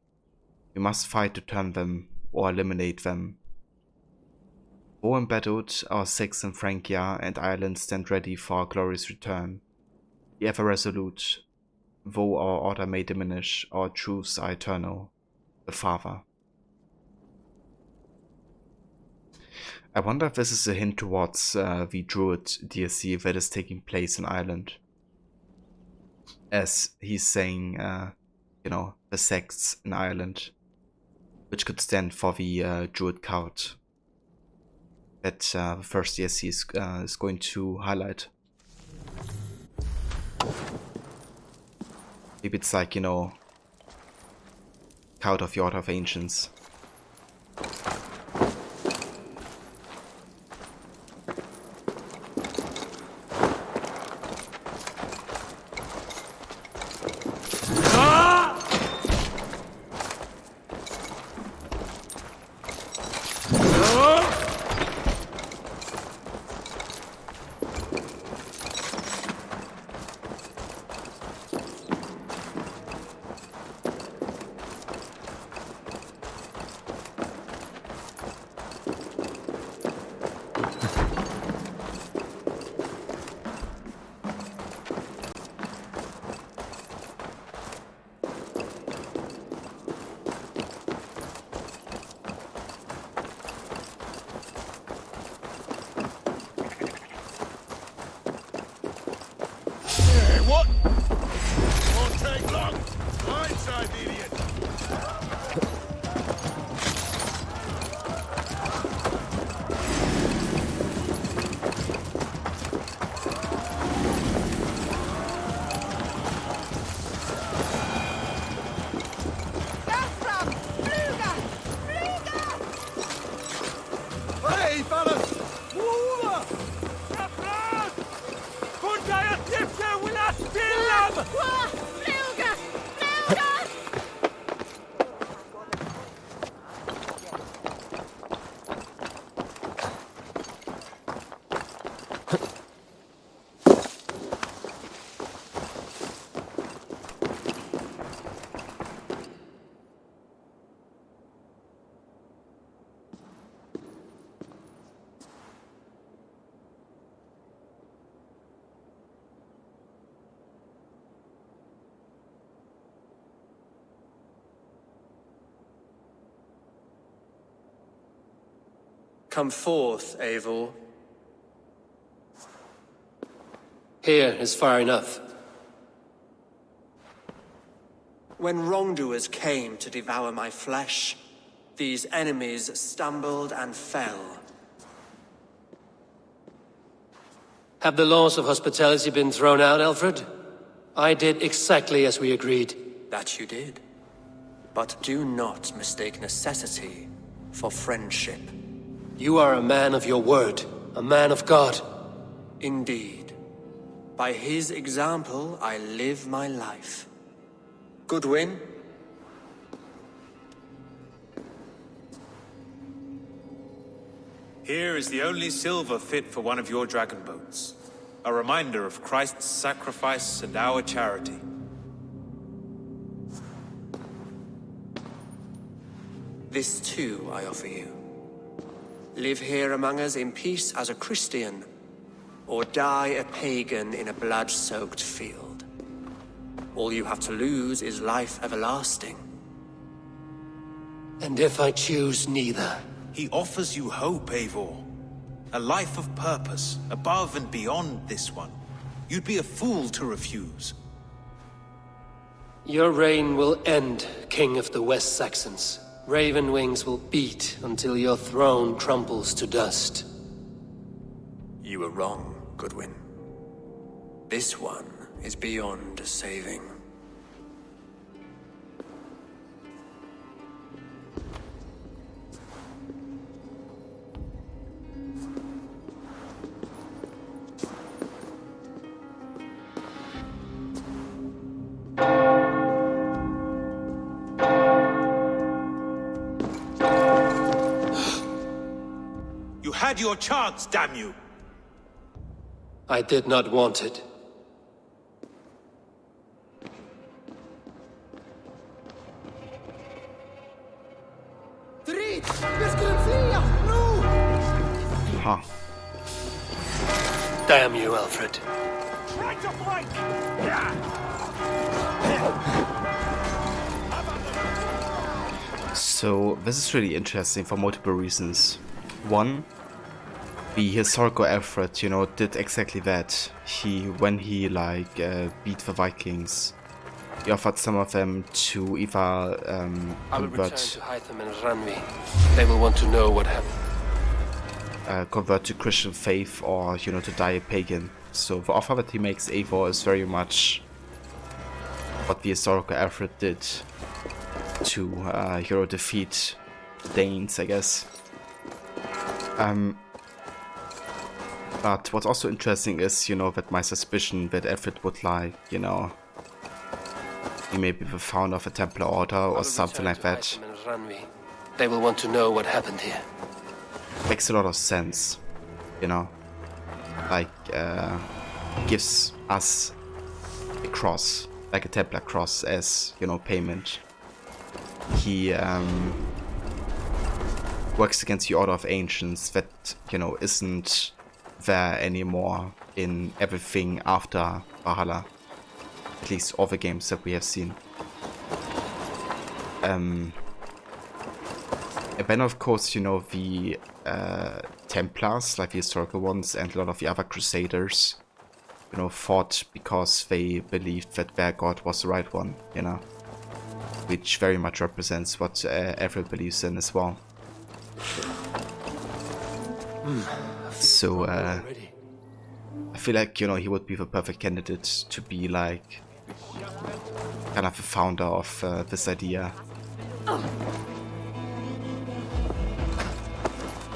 Speaker 1: We must fight to turn them, or eliminate them. Woe embattled, our Six in Francia and Ireland stand ready for our glorious return. The ever resolute, though our order may diminish, our truths are eternal. The Father. I wonder if this is a hint towards the Druid DLC that is taking place in Ireland. As he's saying, you know, the sects in Ireland, which could stand for the Druid cult that the first DLC is going to highlight. Maybe it's like, you know, Cult of the Order of Ancients.
Speaker 3: Come forth, Eivor. Here is far enough. When wrongdoers came to devour my flesh, these enemies stumbled and fell. Have the laws of hospitality been thrown out, Alfred? I did exactly as we agreed. That you did. But do not mistake necessity for friendship. You are a man of your word, a man of God. Indeed. By his example, I live my life. Goodwin?
Speaker 9: Here is the only silver fit for one of your dragon boats. A reminder of Christ's sacrifice and our charity.
Speaker 3: This too I offer you. Live here among us in peace as a Christian, or die a pagan in a blood-soaked field. All you have to lose is life everlasting. And if I choose neither?
Speaker 9: He offers you hope, Eivor. A life of purpose, above and beyond this one. You'd be a fool to refuse.
Speaker 3: Your reign will end, King of the West Saxons. Raven wings will beat until your throne crumbles to dust. You were wrong, Goodwin. This one is beyond saving.
Speaker 9: You had your chance, damn you!
Speaker 3: I did not want it.
Speaker 1: Huh.
Speaker 3: Damn you, Alfred.
Speaker 7: Right to flank!
Speaker 1: So this is really interesting for multiple reasons. One, the historical Alfred, you know, did exactly that. When he beat the Vikings, he offered some of them to either
Speaker 3: I will return to Hytham and Ranvi. They will want to know what happened.
Speaker 1: Convert to Christian faith, or, you know, to die a pagan. So the offer that he makes Eivor is very much what the historical Alfred did to, you know, defeat the Danes, I guess. But what's also interesting is, you know, that my suspicion that Alfred would you know, he may be the founder of a Templar Order or something like that.
Speaker 3: They will want to know what happened here.
Speaker 1: Makes a lot of sense, you know. Gives us a cross, like a Templar cross, as, you know, payment. He works against the Order of Ancients that, you know, isn't there anymore in everything after Valhalla. At least all the games that we have seen. And then of course, you know, the Templars, like the historical ones, and a lot of the other Crusaders, you know, fought because they believed that their god was the right one, you know. Which very much represents what Alfred believes in as well. So, I feel like, you know, he would be the perfect candidate to be like kind of the founder of this idea.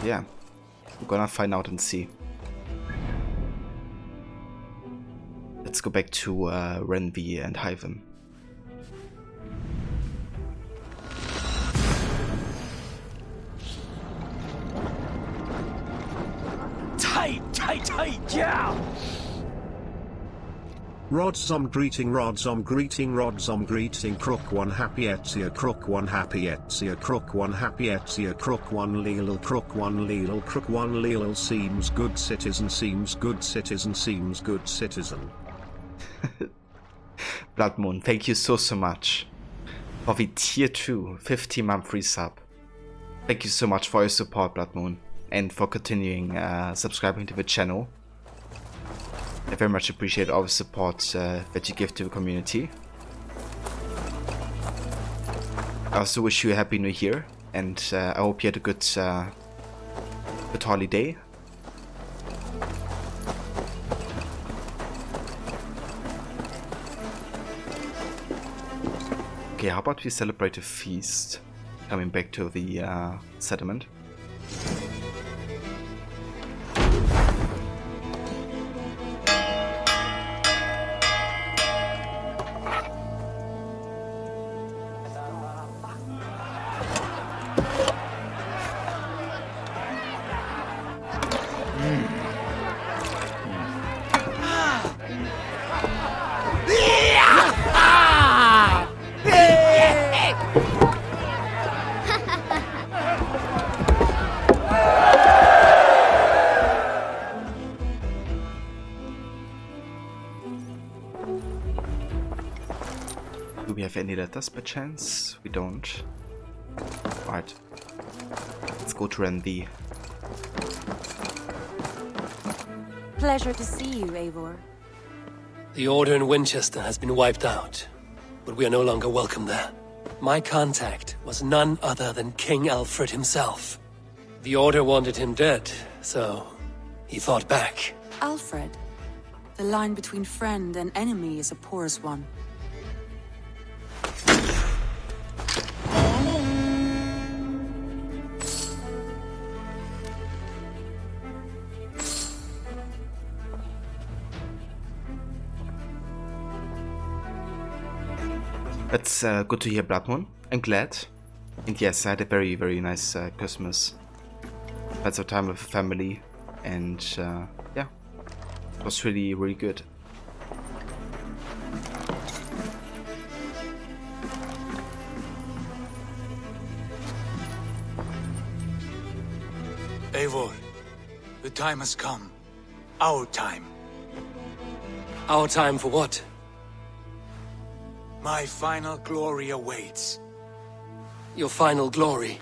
Speaker 1: Yeah, we're gonna find out and see. Let's go back to Ranvi and Hytham.
Speaker 7: Tight, yeah!
Speaker 19: Rodzom greeting, Rodzom greeting, Rodzom greeting, Crook 1 happy Ezia, Crook 1 happy Ezia, Crook 1 happy Ezia, Crook 1 Leelal, Crook 1 Leelal, Crook 1 Leelal, seems good citizen, seems good citizen, seems good citizen.
Speaker 1: Blood Moon, thank you so much for the tier 2 15-month resub. Thank you so much for your support, Blood Moon. and for continuing subscribing to the channel. I very much appreciate all the support that you give to the community. I also wish you a happy new year, and I hope you had a good holiday. Okay, how about we celebrate a feast? Coming back to the settlement. Do we have any letters by chance? We don't. Alright. Let's go to Randy.
Speaker 20: Pleasure to see you, Eivor.
Speaker 3: The Order in Winchester has been wiped out, but we are no longer welcome there. My contact was none other than King Alfred himself. The Order wanted him dead, so he fought back.
Speaker 16: Alfred. The line between friend and enemy is a porous one.
Speaker 1: That's good to hear, Blood Moon. I'm glad. And yes, I had a very, very nice Christmas. Had some time with the family, and yeah, it was really, really good.
Speaker 15: Eivor, the time has come. Our time.
Speaker 3: Our time for what?
Speaker 15: My final glory awaits.
Speaker 3: Your final glory?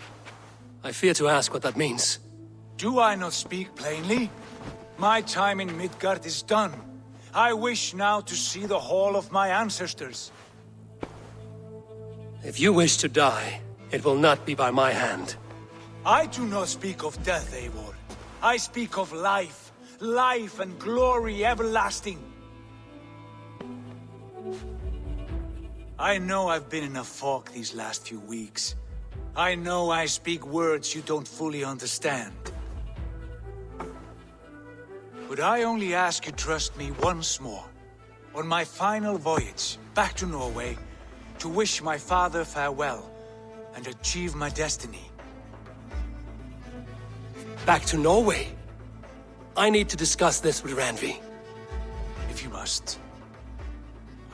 Speaker 3: I fear to ask what that means.
Speaker 15: Do I not speak plainly? My time in Midgard is done. I wish now to see the hall of my ancestors.
Speaker 3: If you wish to die, it will not be by my hand.
Speaker 15: I do not speak of death, Eivor. I speak of life. Life and glory everlasting. I know I've been in a fog these last few weeks. I know I speak words you don't fully understand. But I only ask you trust me once more. On my final voyage back to Norway, to wish my father farewell and achieve my destiny.
Speaker 3: Back to Norway? I need to discuss this with Randvi.
Speaker 15: If you must.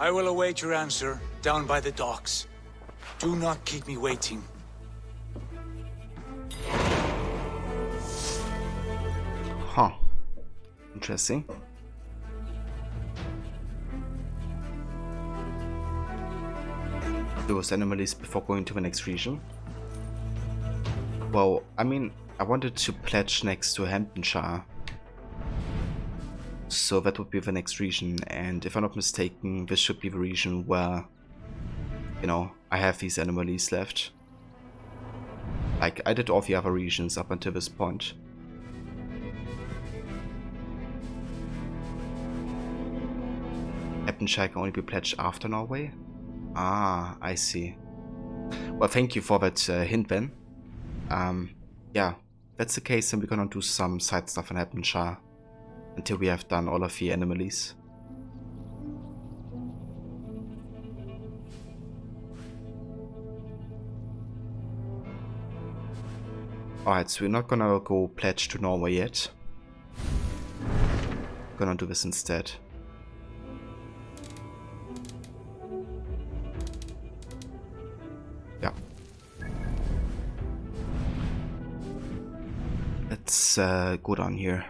Speaker 15: I will await your answer down by the docks. Do not keep me waiting.
Speaker 1: Huh. Interesting. Those anomalies before going to the next region. Well, I mean, I wanted to pledge next to Hamptonshire. So that would be the next region, and if I'm not mistaken, this should be the region where, you know, I have these anomalies left. Like, I did all the other regions up until this point. Hamptonshire can only be pledged after Norway? Ah, I see. Well, thank you for that hint then. Yeah, that's the case, and we're gonna do some side stuff in Hamptonshire until we have done all of the anomalies. Alright, so we're not gonna go pledge to Norway yet. We're gonna do this instead. Yeah. Let's go down here.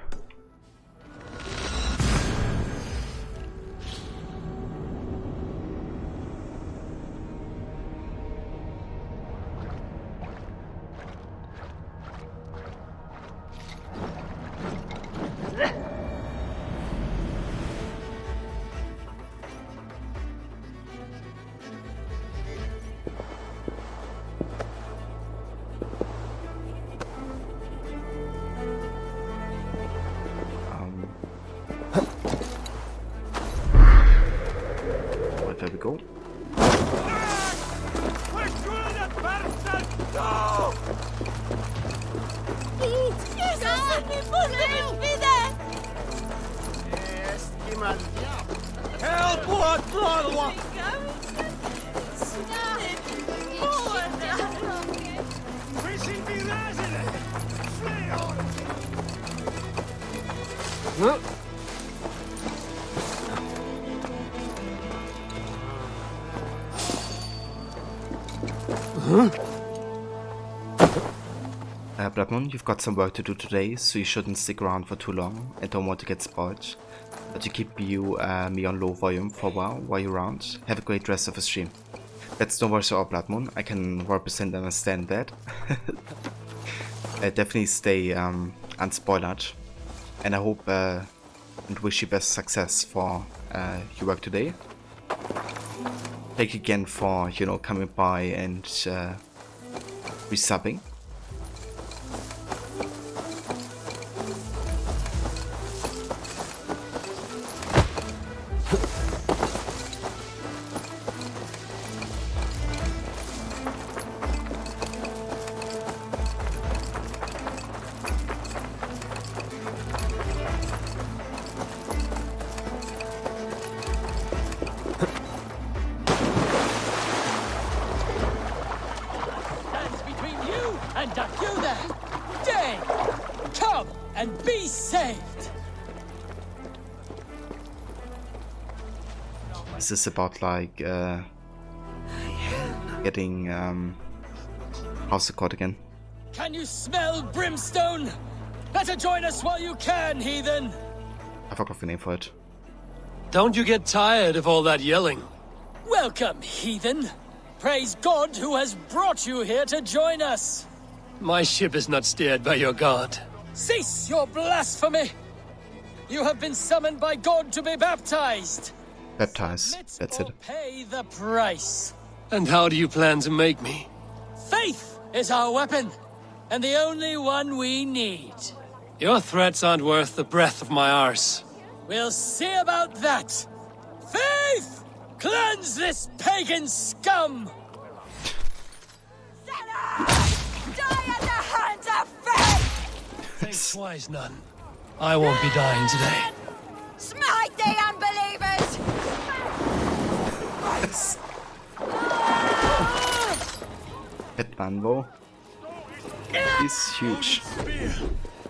Speaker 7: Help! What?
Speaker 1: Blood Moon, you've got some work to do today, so you shouldn't stick around for too long. I don't want to get spoiled. But to keep me on low volume for a while you're around, have a great rest of the stream. That's no worries at all, Blood Moon. I can 100% understand that. Definitely stay unspoiled. And I hope and wish you best success for your work today. Thank you again for, coming by and resubbing. Is this about like getting how's it called again?
Speaker 21: Can you smell brimstone? Better join us while you can, heathen.
Speaker 1: I forgot the name for it.
Speaker 3: Don't you get tired of all that yelling?
Speaker 21: Welcome, heathen. Praise God who has brought you here to join us.
Speaker 3: My ship is not steered by your god.
Speaker 21: Cease your blasphemy. You have been summoned by God to be baptized.
Speaker 1: Baptize, that's it.
Speaker 21: Pay the price.
Speaker 3: And how do you plan to make me?
Speaker 21: Faith is our weapon, and the only one we need.
Speaker 3: Your threats aren't worth the breath of my arse.
Speaker 21: We'll see about that. Faith! Cleanse this pagan scum!
Speaker 2: Die at the hands of Faith!
Speaker 3: Think twice, none. I won't be dying today.
Speaker 2: Smite the unbelievers!
Speaker 1: Manbo. He's huge.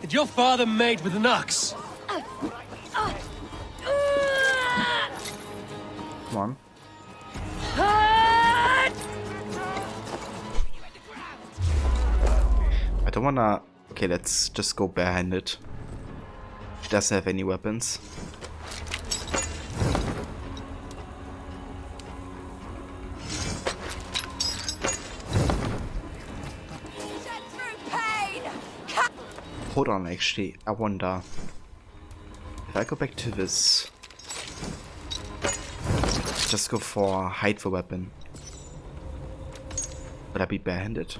Speaker 3: Did your father mate with an ox?
Speaker 1: Come on. I don't wanna... Okay, let's just go barehanded. He doesn't have any weapons. Hold on, actually, I wonder if I go back to this, just go for hide the weapon. Will I be barehanded?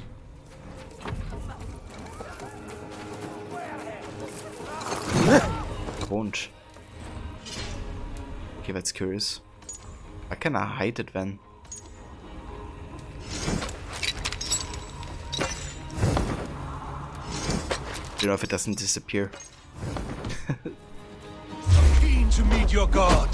Speaker 1: I won't. Okay, that's curious. Why can I hide it then? You know if it doesn't disappear.
Speaker 15: Keen to meet your god.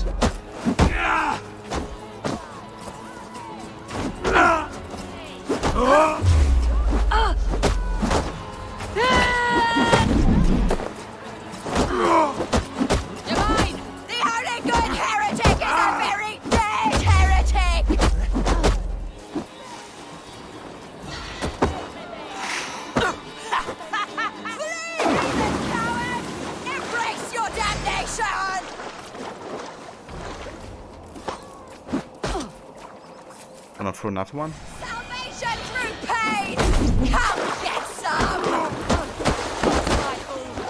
Speaker 2: Divine! The Holy Good Heretic is a very dead heretic! Embrace your damnation!
Speaker 1: Can I throw another one?
Speaker 2: Salvation through pain! Come get some!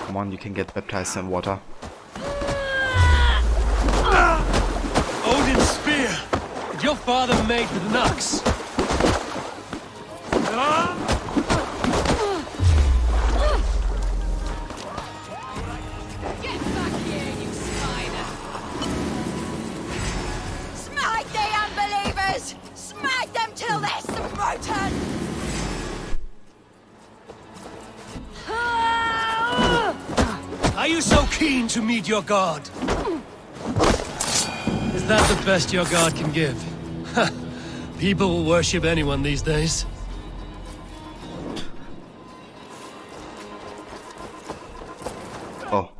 Speaker 1: Come on, you can get baptized in water.
Speaker 3: Odin's spear! Did your father mate with an ox?
Speaker 2: Get back here, you spider! Smite the unbelievers! Smite them till they're smoten!
Speaker 21: Are you so keen to meet your god? Is that the best your god can give? People will worship anyone these days.
Speaker 1: Oh.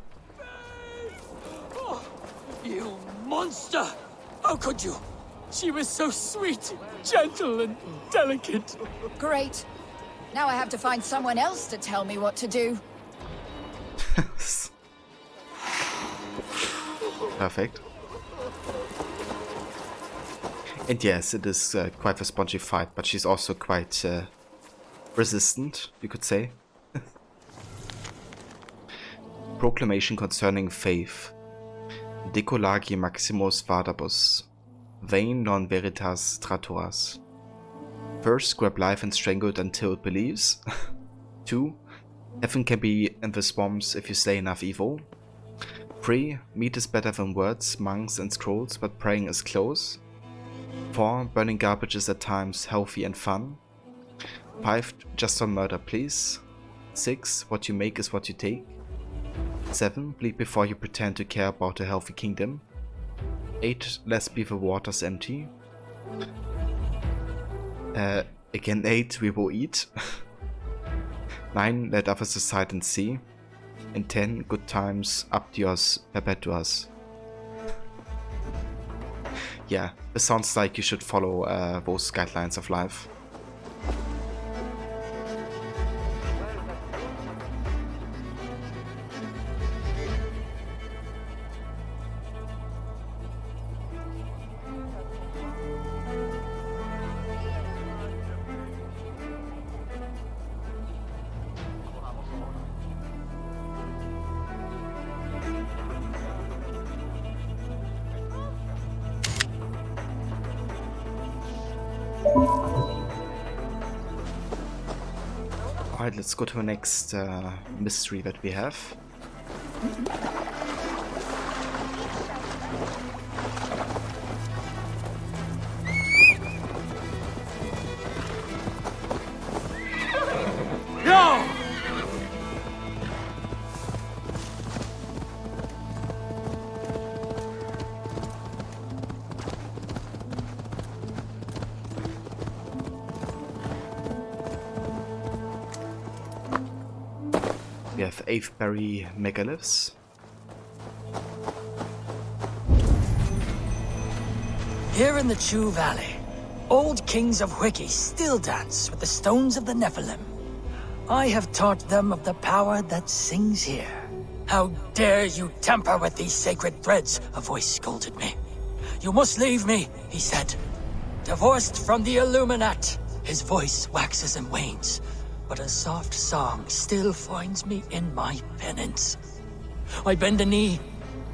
Speaker 21: You monster! How could you? She was so sweet, gentle, and delicate.
Speaker 5: Great. Now I have to find someone else to tell me what to do.
Speaker 1: Perfect. And yes, it is quite a spongy fight, but she's also quite resistant, you could say. Proclamation concerning faith. Decolagi maximus vadabus. Vain non veritas tratoras. First, grab life and strangle it until it believes. 2. Heaven can be in the swamps if you slay enough evil. 3. Meat is better than words, monks and scrolls, but praying is close. 4. Burning garbage is at times healthy and fun. 5. Just don't murder, please. 6. What you make is what you take. 7. Bleed before you pretend to care about a healthy kingdom. 8. Let's be the waters empty. Again 8. We will eat. 9. Let others decide and see. And 10. Good times, Abdios perpetuas. Yeah, it sounds like you should follow those guidelines of life. Alright, let's go to the next mystery that we have.
Speaker 21: No!
Speaker 1: We have Avebury megaliths.
Speaker 21: Here in the Chew Valley, old kings of Wiki still dance with the stones of the Nephilim. I have taught them of the power that sings here. How dare you tamper with these sacred threads? A voice scolded me. You must leave me, he said. Divorced from the Illuminat, his voice waxes and wanes, but a soft song still finds me in my penance. I bend a knee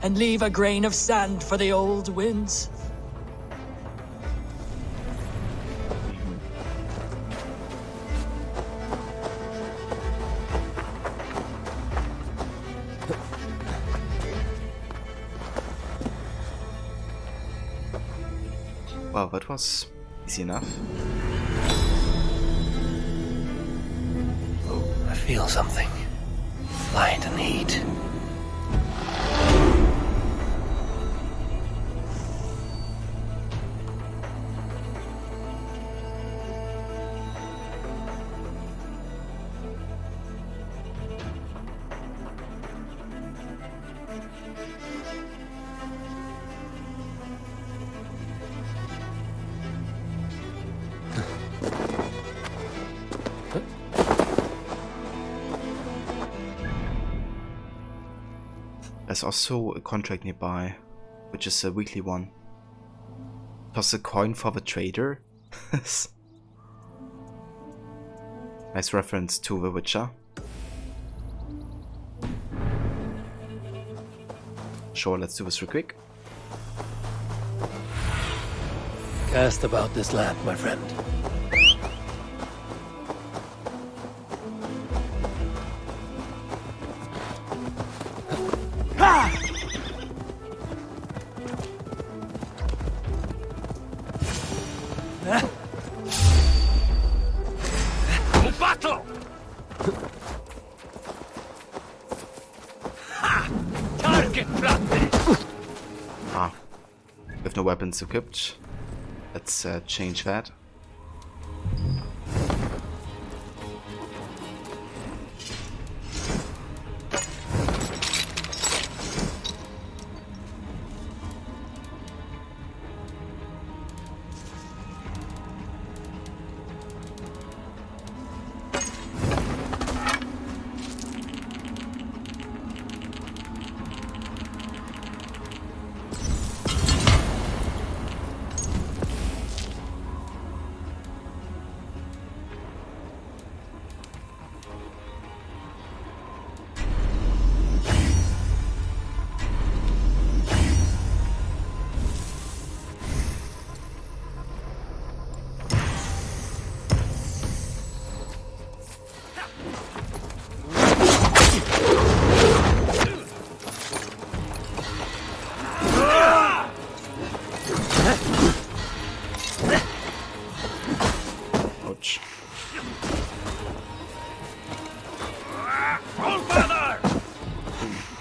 Speaker 21: and leave a grain of sand for the old winds.
Speaker 1: Wow, that was easy enough.
Speaker 3: I feel something. Light and heat.
Speaker 1: There's also a contract nearby, which is a weekly one. Toss a coin for the trader. Nice reference to The Witcher. Sure, let's do this real quick.
Speaker 21: Cast about this land, my friend.
Speaker 7: Battle! Ha!
Speaker 1: no weapons equipped. Let's change that.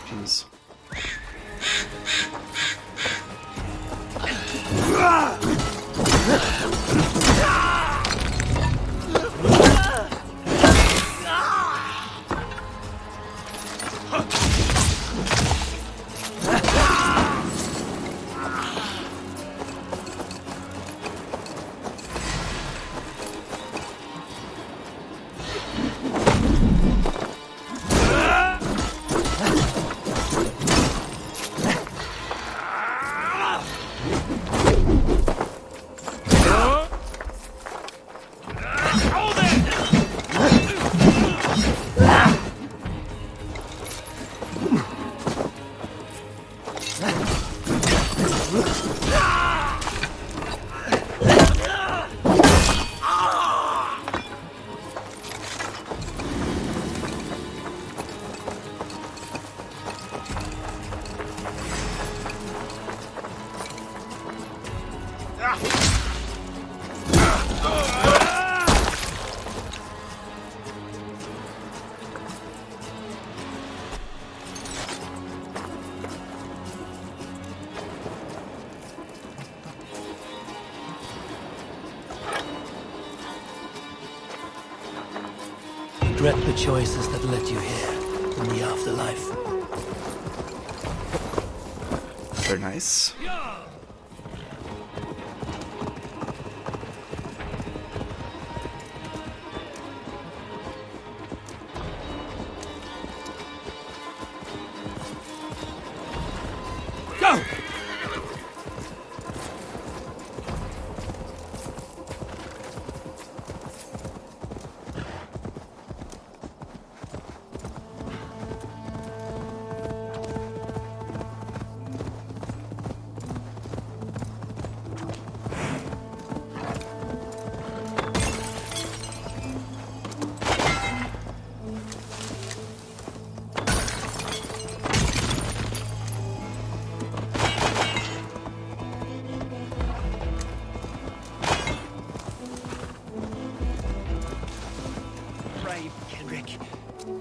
Speaker 1: Jeez.
Speaker 21: Regret the choices that led you here in the afterlife.
Speaker 1: Very nice.
Speaker 21: Go!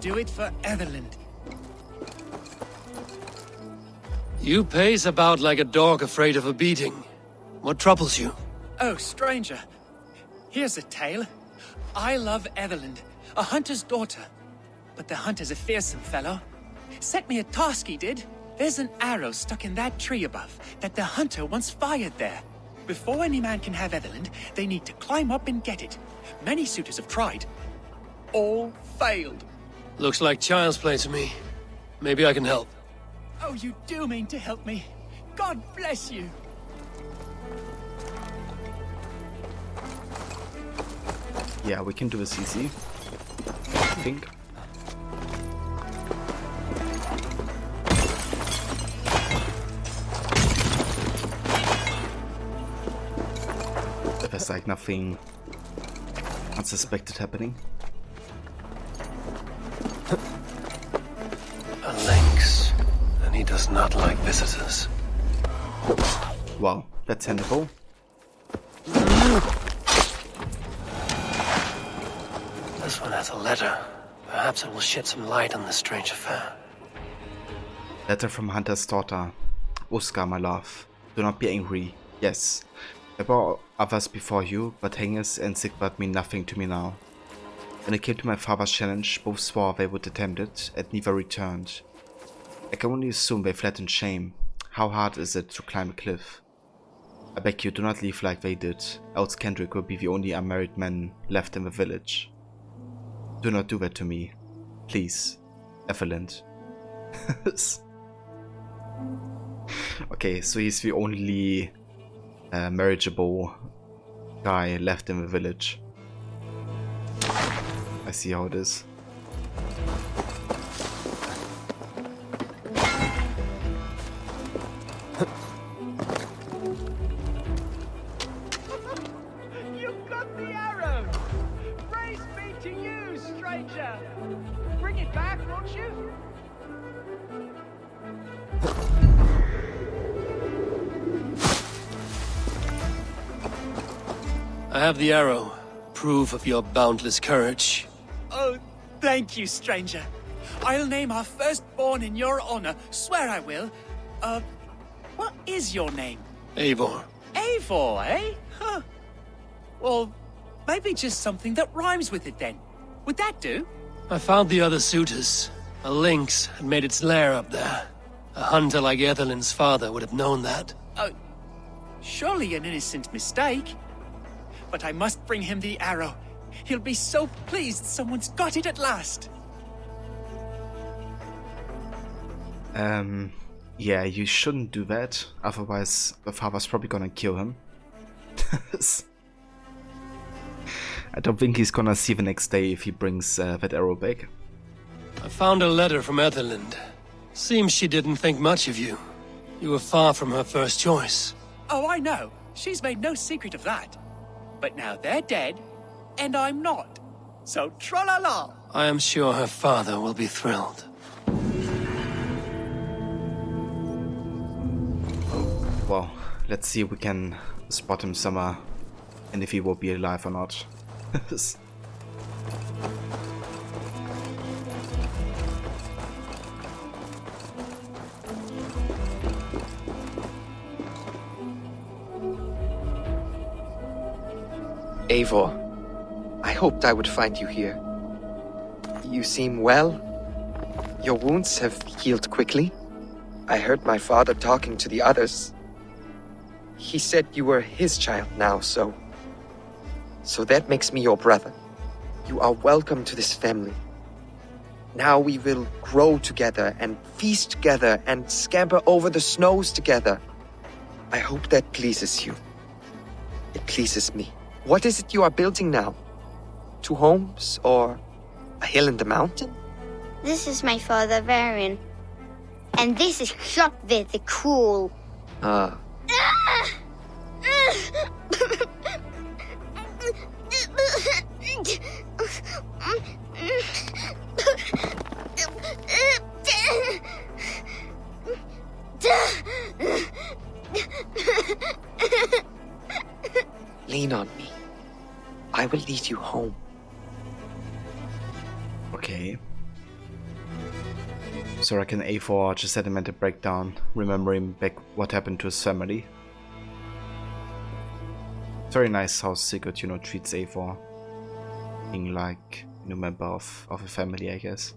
Speaker 21: Do it for Etherland.
Speaker 3: You pace about like a dog afraid of a beating. What troubles you?
Speaker 21: Oh, stranger. Here's a tale. I love Etherland, a hunter's daughter. But the hunter's a fearsome fellow. Set me a task, he did. There's an arrow stuck in that tree above that the hunter once fired there. Before any man can have Etherland, they need to climb up and get it. Many suitors have tried. All failed.
Speaker 3: Looks like child's play to me. Maybe I can help.
Speaker 21: Oh, you do mean to help me. God bless you.
Speaker 1: Yeah, we can do this easy, I think. There's like nothing unsuspected happening.
Speaker 3: A lynx, and he does not like visitors.
Speaker 1: Wow, that's handable.
Speaker 3: This one has a letter. Perhaps it will shed some light on this strange affair.
Speaker 1: Letter from Hunter's daughter. Oscar, my love. Do not be angry. Yes, there were others before you, but Hengist and Sigvard mean nothing to me now. When it came to my father's challenge, both swore they would attempt it, and neither returned. I can only assume they fled in shame. How hard is it to climb a cliff? I beg you, do not leave like they did, else Kendrick will be the only unmarried man left in the village. Do not do that to me. Please. Evelyn. Okay, so he's the only marriageable guy left in the village. I see how it is.
Speaker 7: You've got the arrow! Praise be to you, stranger! Bring it back, won't you?
Speaker 3: I have the arrow. Proof of your boundless courage.
Speaker 7: Oh, thank you, stranger. I'll name our firstborn in your honor. Swear I will. What is your name?
Speaker 3: Eivor.
Speaker 7: Eivor, eh? Huh. Well, maybe just something that rhymes with it then. Would that do?
Speaker 3: I found the other suitors. A lynx had made its lair up there. A hunter like Ethelyn's father would have known that.
Speaker 7: Oh, surely an innocent mistake. But I must bring him the arrow. He'll be so pleased someone's got it at last.
Speaker 1: Yeah, you shouldn't do that, otherwise the father's probably gonna kill him. I don't think he's gonna see the next day if he brings that arrow back.
Speaker 3: I found a letter from Ethelyn. Seems she didn't think much of you. You were far from her first choice.
Speaker 7: Oh, I know. She's made no secret of that. But now they're dead, and I'm not. So tra-la-la!
Speaker 3: I am sure her father will be thrilled.
Speaker 1: Well, let's see if we can spot him somewhere, and if he will be alive or not.
Speaker 8: Eivor, I hoped I would find you here. You seem well. Your wounds have healed quickly. I heard my father talking to the others. He said you were his child now, so that makes me your brother. You are welcome to this family. Now we will grow together and feast together and scamper over the snows together. I hope that pleases you. It pleases me. What is it you are building now? 2 homes or a hill in the mountain?
Speaker 22: This is my father, Varian. And this is Shopvit the Cruel.
Speaker 8: Lean on me. I will lead you home.
Speaker 1: Okay. So I reckon Eivor just had a mental breakdown, remembering back what happened to his family. Very nice how Sigurd, treats Eivor. Being like a member of a family, I guess.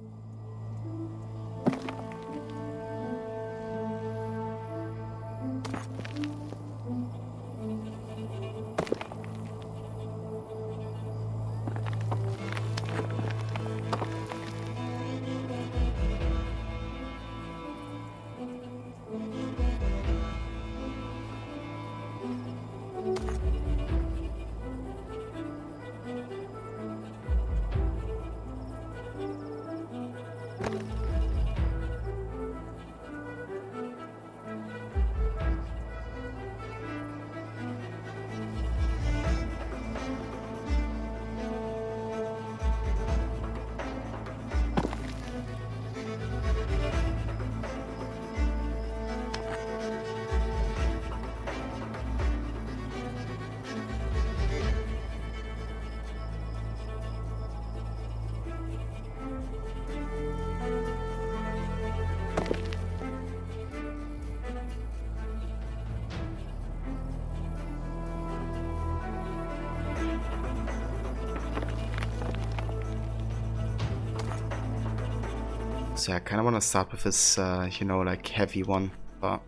Speaker 1: So I kind of want to start with this, you know, like heavy one, but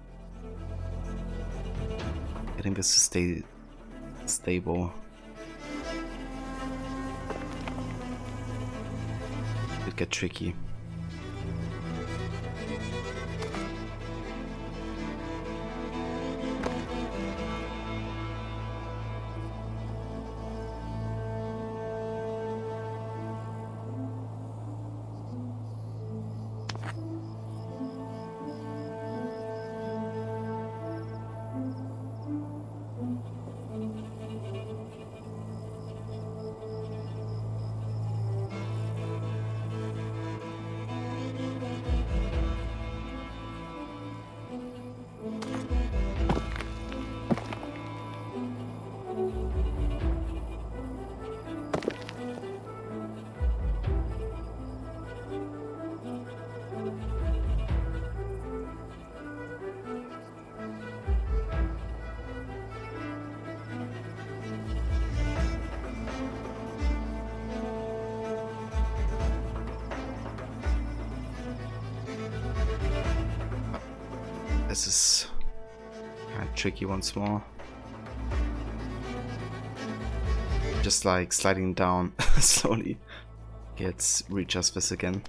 Speaker 1: getting this to stay stable. Could get tricky. This is kind of tricky once more. Just like sliding down slowly gets readjust this again.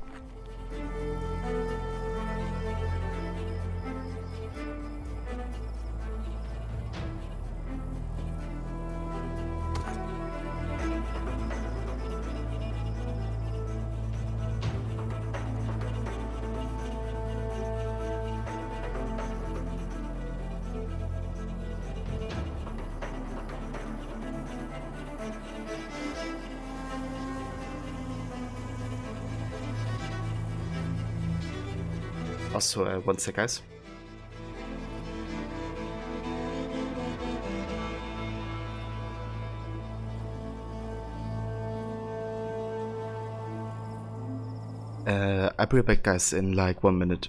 Speaker 1: Also, one sec, guys. I'll be right back, guys, in like 1 minute.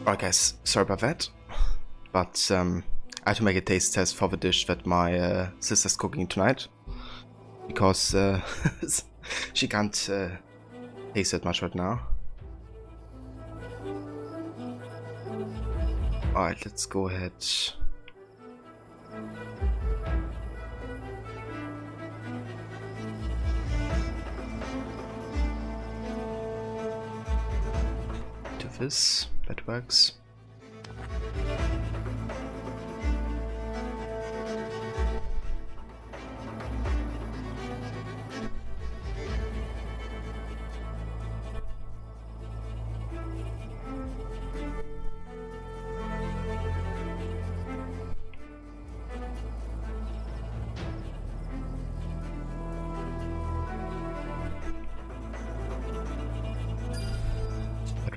Speaker 1: Alright guys, sorry about that, but I had to make a taste test for the dish that my sister's cooking tonight, because she can't taste it much right now. Alright, let's go ahead. Do this, that works.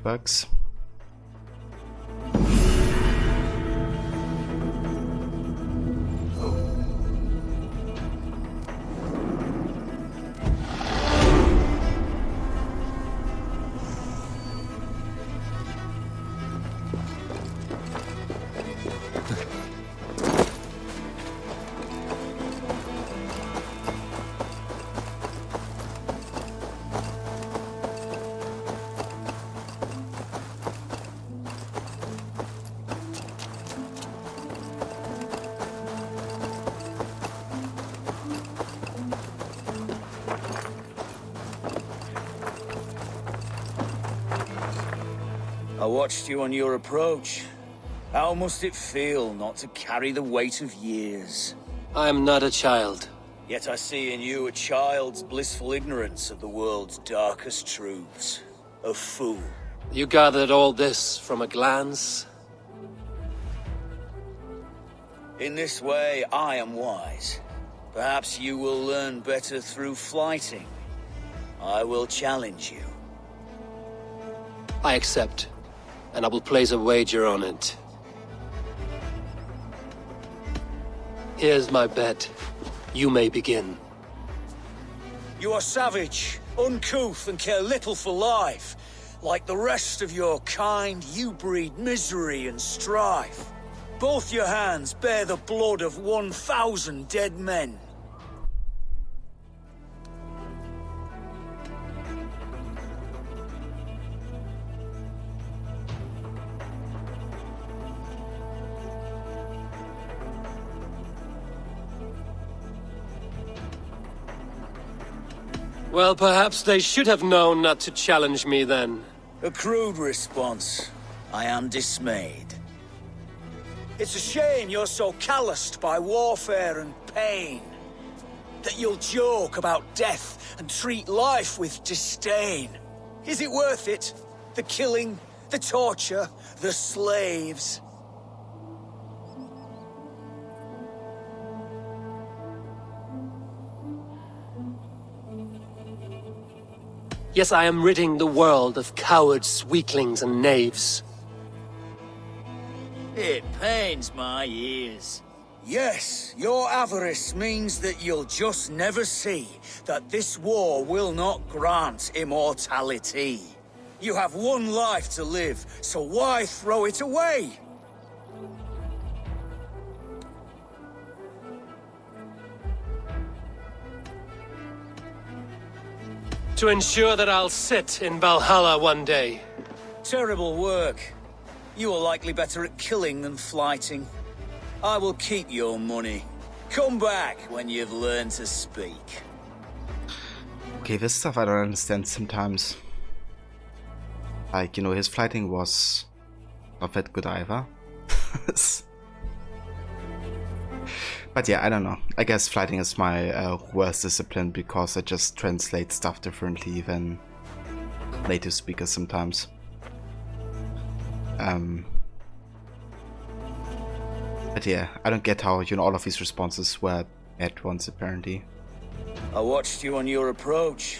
Speaker 1: it works.
Speaker 4: I watched you on your approach. How must it feel not to carry the weight of years?
Speaker 3: I am not a child.
Speaker 4: Yet I see in you a child's blissful ignorance of the world's darkest truths. A fool.
Speaker 3: You gathered all this from a glance?
Speaker 4: In this way, I am wise. Perhaps you will learn better through flighting. I will challenge you.
Speaker 3: I accept, and I will place a wager on it. Here's my bet. You may begin.
Speaker 4: You are savage, uncouth, and care little for life. Like the rest of your kind, you breed misery and strife. Both your hands bear the blood of 1,000 dead men.
Speaker 3: Well, perhaps they should have known not to challenge me then.
Speaker 4: A crude response. I am dismayed. It's a shame you're so calloused by warfare and pain. That you'll joke about death and treat life with disdain. Is it worth it? The killing, the torture, the slaves.
Speaker 3: Yes, I am ridding the world of cowards, weaklings, and knaves.
Speaker 4: It pains my ears. Yes, your avarice means that you'll just never see that this war will not grant immortality. You have one life to live, so why throw it away?
Speaker 3: To ensure that I'll sit in Valhalla one day.
Speaker 4: Terrible work. You are likely better at killing than flighting. I will keep your money. Come back when you've learned to speak.
Speaker 1: Okay, this stuff I don't understand sometimes. Like, you know, his flighting was not that good either. But yeah, I don't know. I guess flighting is my worst discipline because I just translate stuff differently than native speakers sometimes. But yeah, I don't get how, you know, all of these responses were bad ones apparently.
Speaker 4: I watched you on your approach.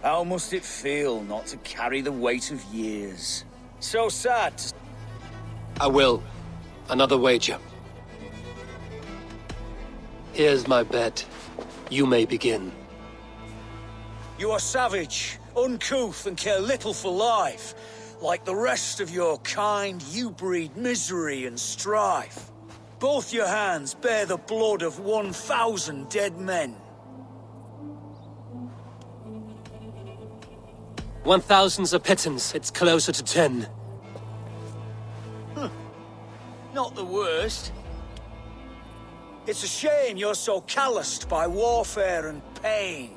Speaker 4: How must it feel not to carry the weight of years? So sad.
Speaker 3: I will. Another wager. Here's my bet. You may begin.
Speaker 4: You are savage, uncouth, and care little for life. Like the rest of your kind, you breed misery and strife. Both your hands bear the blood of 1,000 dead men.
Speaker 3: 1,000's a pittance. It's closer to 10.
Speaker 4: Not the worst. It's a shame you're so calloused by warfare and pain.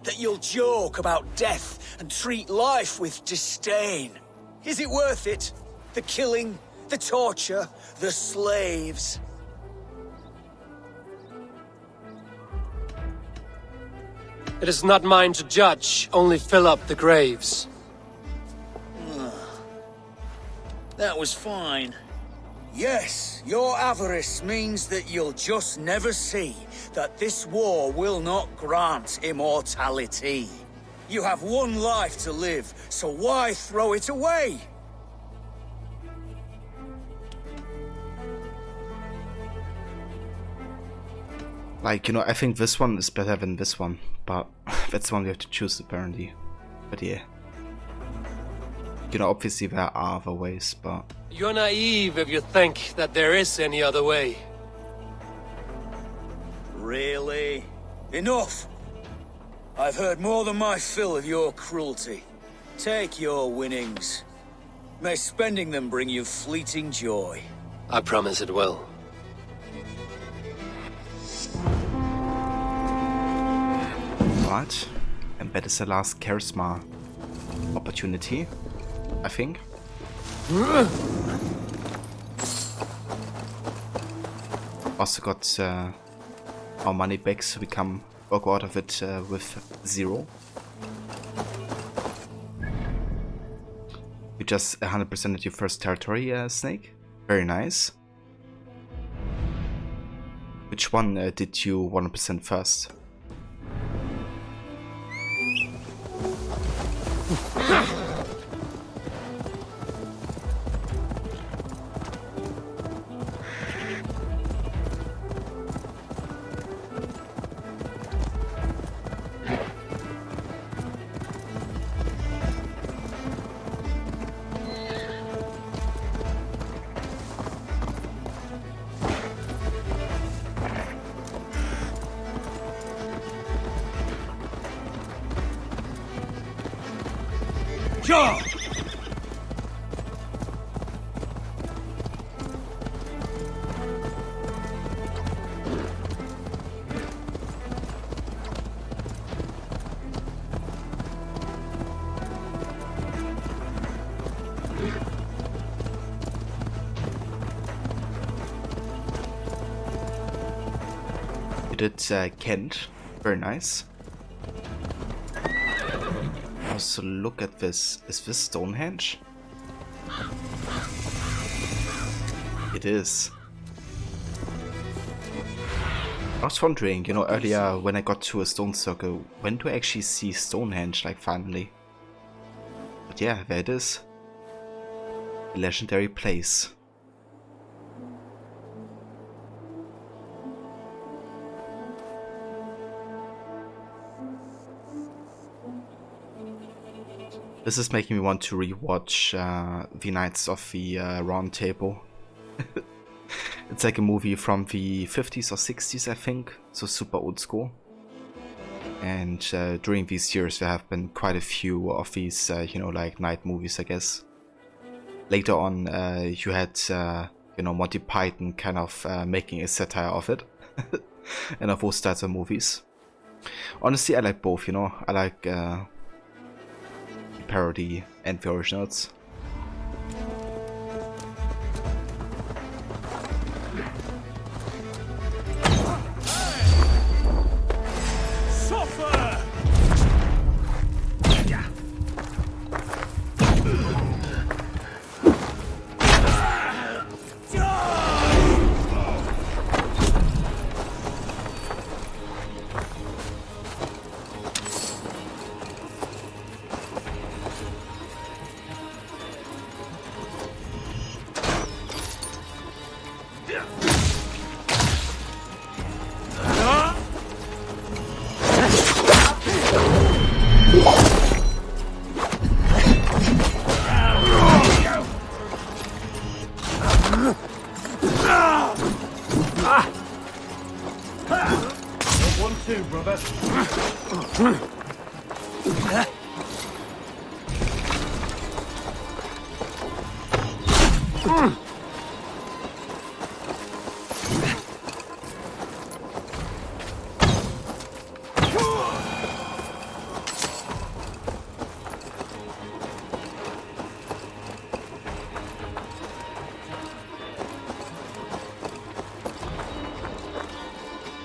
Speaker 4: That you'll joke about death and treat life with disdain. Is it worth it? The killing, the torture, the slaves.
Speaker 3: It is not mine to judge, only fill up the graves.
Speaker 4: That was fine. Yes, your avarice means that you'll just never see that this war will not grant immortality. You have one life to live, so why throw it away?
Speaker 1: Like, you know, I think this one is better than this one, but that's the one we have to choose apparently. But yeah. You know, obviously there are other ways, but...
Speaker 3: You're naive if you think that there is any other way.
Speaker 4: Really? Enough! I've heard more than my fill of your cruelty. Take your winnings. May spending them bring you fleeting joy.
Speaker 3: I promise it will.
Speaker 1: Right, and that is the last charisma opportunity, I think. Also got our money back, so we can go out of it with 0. You just 100% at your first territory, Snake. Very nice. Which one did you 100% first?
Speaker 4: Sure!
Speaker 1: You did Kent. Very nice. Also, look at this. Is this Stonehenge? It is. I was wondering, you know, earlier when I got to a stone circle, when do I actually see Stonehenge, like, finally? But yeah, there it is. A legendary place. This is making me want to rewatch the Knights of the Round Table. It's like a movie from the 50s or 60s, I think, so super old school. And during these years there have been quite a few of these, you know, like night movies, I guess. Later on you had, you know, Monty Python kind of making a satire of it. And of those types of movies. Honestly, I like both, you know. I like parody and the originals.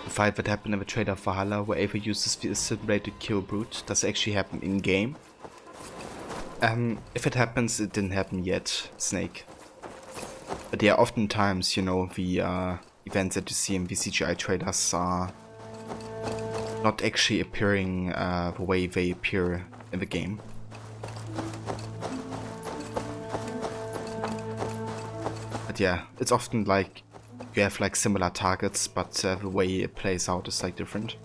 Speaker 1: Fight that happened in the trailer of Valhalla, where Ava uses the assistant blade to kill Brute, does actually happen in game. If it happens, it didn't happen yet, Snake. But yeah, oftentimes, you know, the events that you see in the CGI trailers are not actually appearing the way they appear in the game. But yeah, it's often like you have like similar targets, but the way it plays out is like different.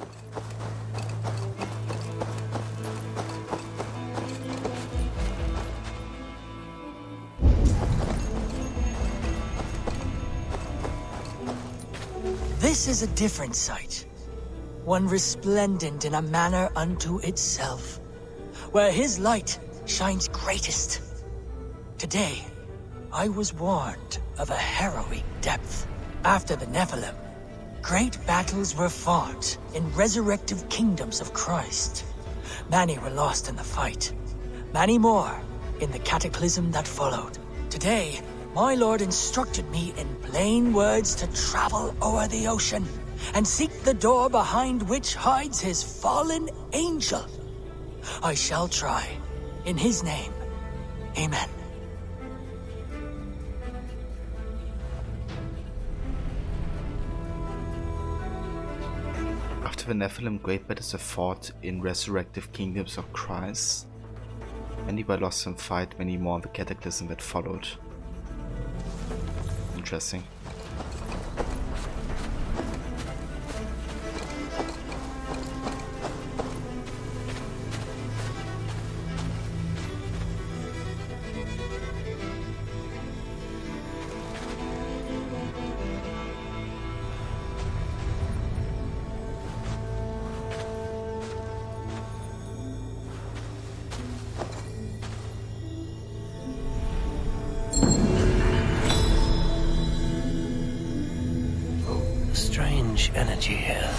Speaker 21: This is a different sight. One resplendent in a manner unto itself, where his light shines greatest. Today, I was warned of a harrowing depth. After the Nephilim, great battles were fought in resurrective kingdoms of Christ. Many were lost in the fight, many more in the cataclysm that followed. Today, my lord instructed me in plain words to travel o'er the ocean and seek the door behind which hides his fallen angel. I shall try. In his name, amen.
Speaker 1: After the Nephilim, great battles are fought in resurrective kingdoms of Christ. Many were lost in fight, many more in the cataclysm that followed. Interesting.
Speaker 3: Strange energy here.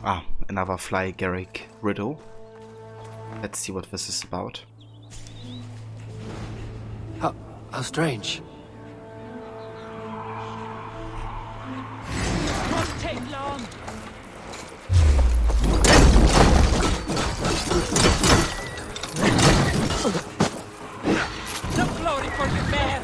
Speaker 1: Ah, another Fly Garrick riddle. Let's see what this is about.
Speaker 3: How strange.
Speaker 21: Won't take long. No glory for the bear.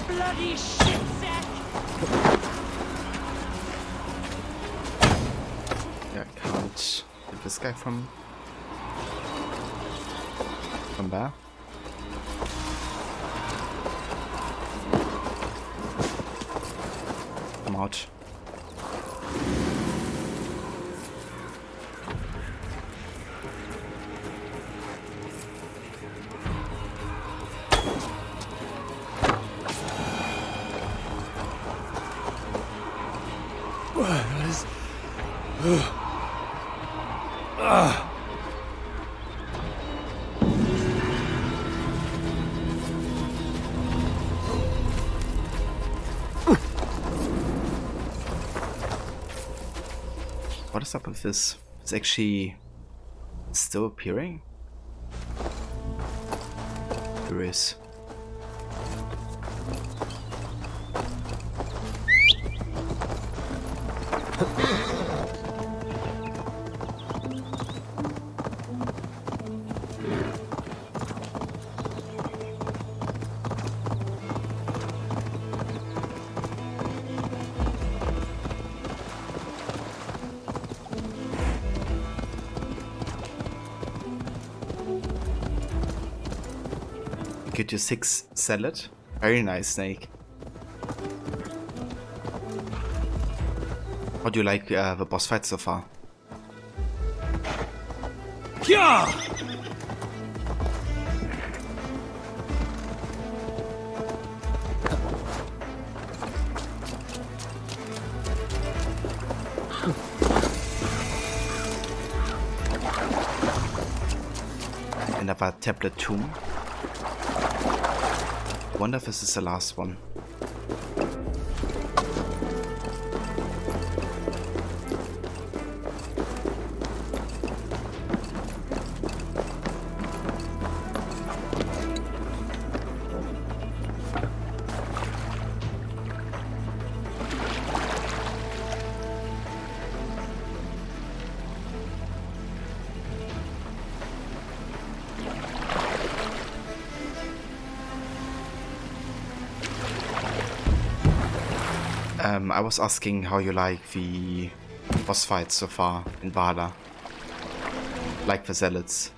Speaker 21: Bloody shit sack!
Speaker 1: Yeah, I can't get this guy from there. I'm out. what is up with this? It's actually still appearing? Curious. Get your 6 salad. Very nice, Snake. How do you like the boss fight so far?
Speaker 21: Yeah!
Speaker 1: Another tablet tomb. I wonder if this is the last one. I was asking how you like the boss fights so far in Valhalla. Like the zealots.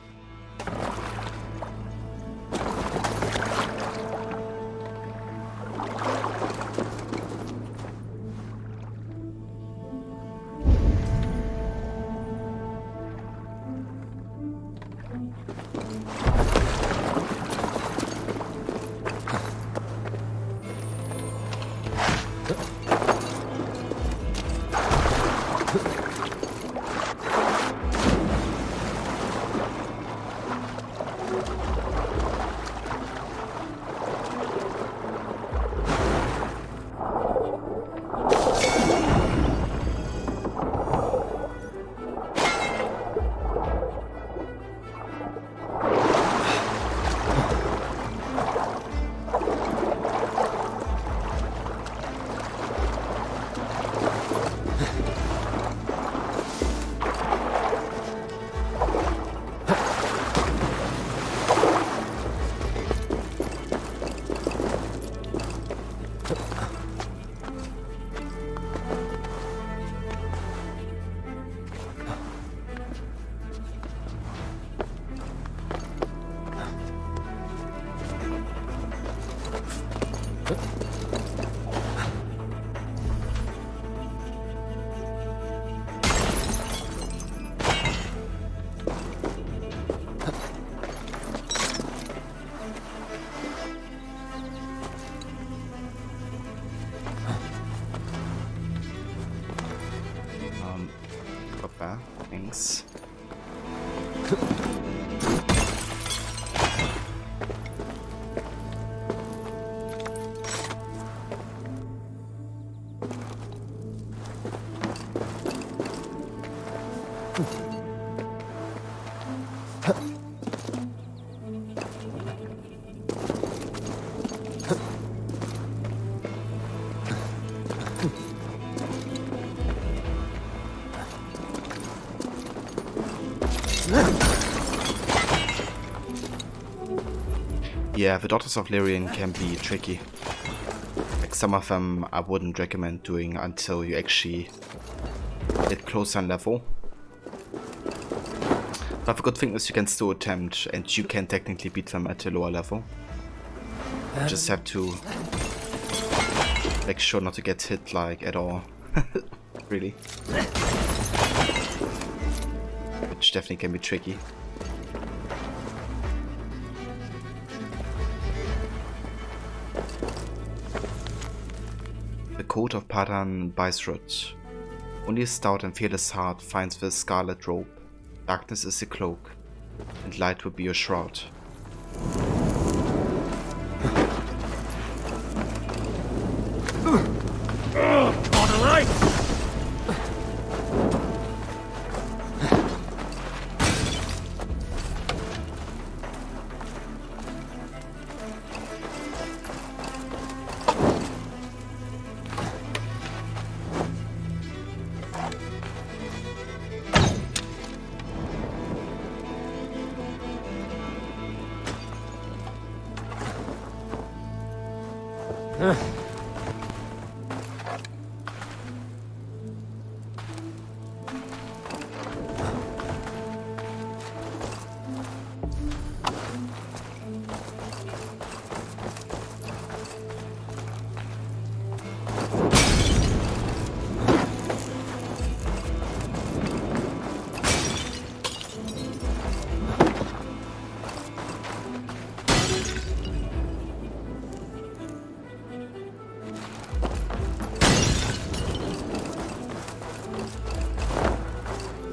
Speaker 1: Thanks. Yeah, the Daughters of Lyrian can be tricky. Like some of them I wouldn't recommend doing until you actually get closer in level. But the good thing is you can still attempt and you can technically beat them at a lower level. You just have to make sure not to get hit like at all. Really. Which definitely can be tricky. The Code of Padan Baisrut. Only a stout and fearless heart finds the scarlet robe. Darkness is the cloak, and light will be your shroud.
Speaker 21: God alive!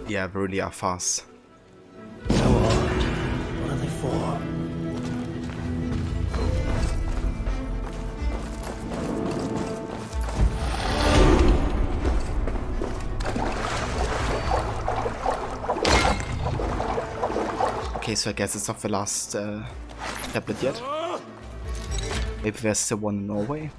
Speaker 1: Yeah, they really are fast.
Speaker 11: So odd. What are they for?
Speaker 1: Okay, so I guess it's not the last tablet yet. Maybe there's still one in Norway.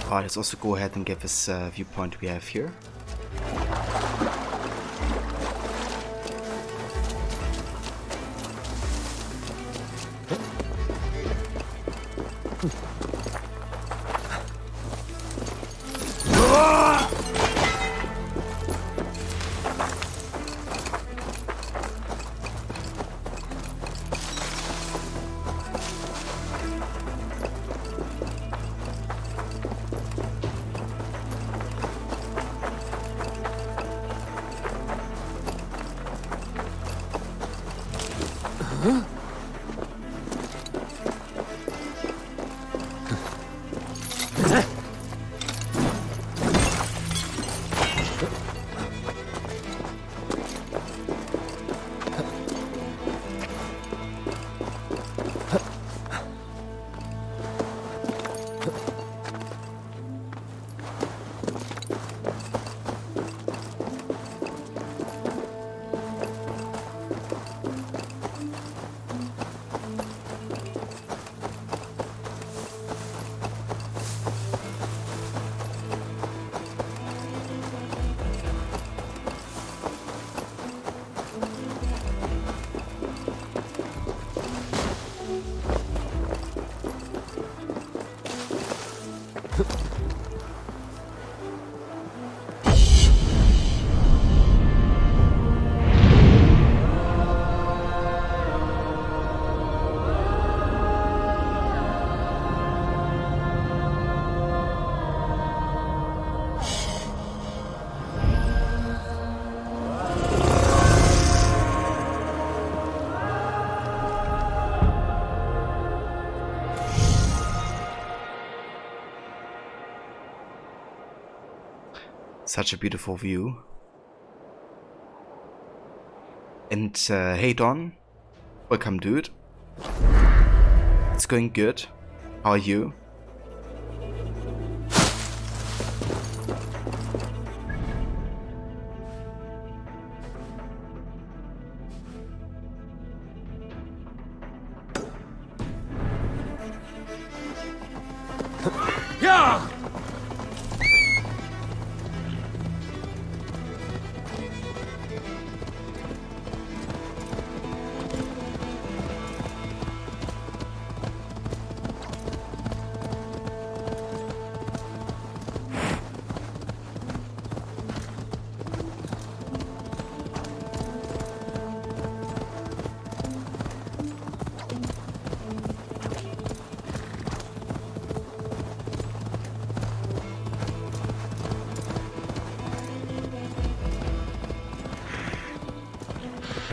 Speaker 1: Alright, let's also go ahead and get this viewpoint we have here. Such a beautiful view. And hey Don, welcome dude. It's going good. How are you?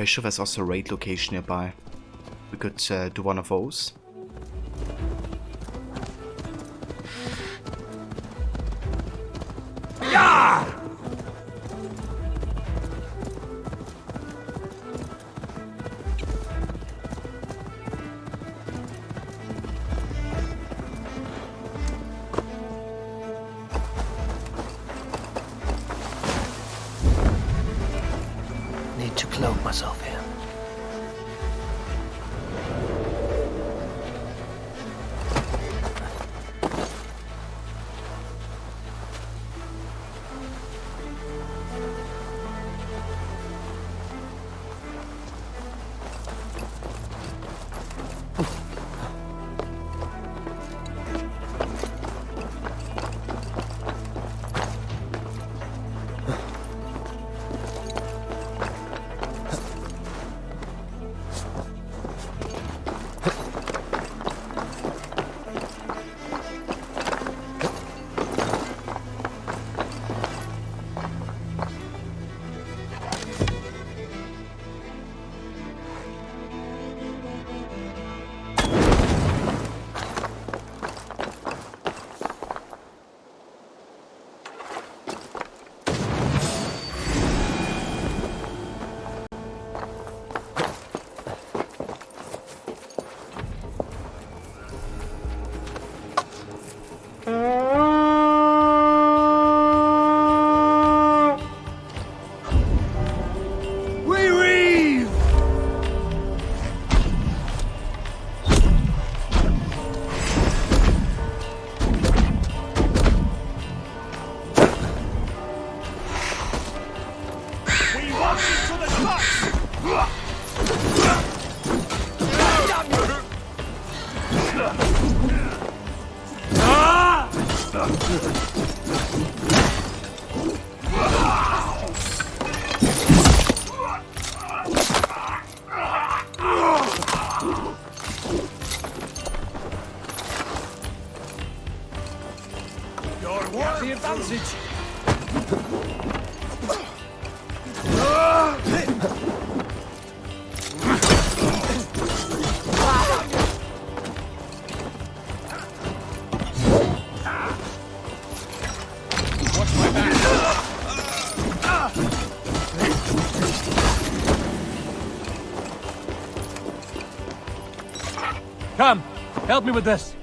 Speaker 1: pretty sure there's also a raid location nearby. We could do one of those.
Speaker 11: Yeah!
Speaker 7: Need to cloak myself here.
Speaker 11: The advantage!
Speaker 7: Watch my back! Come, help me with this.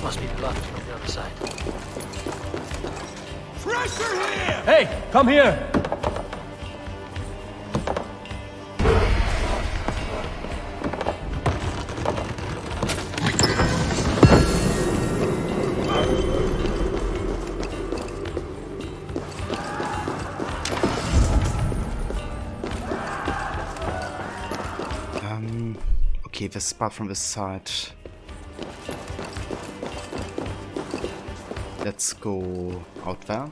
Speaker 21: Must be blood from the other side.
Speaker 11: Pressure here!
Speaker 7: Hey, come here!
Speaker 1: Okay, the spot from this side. Let's go out there.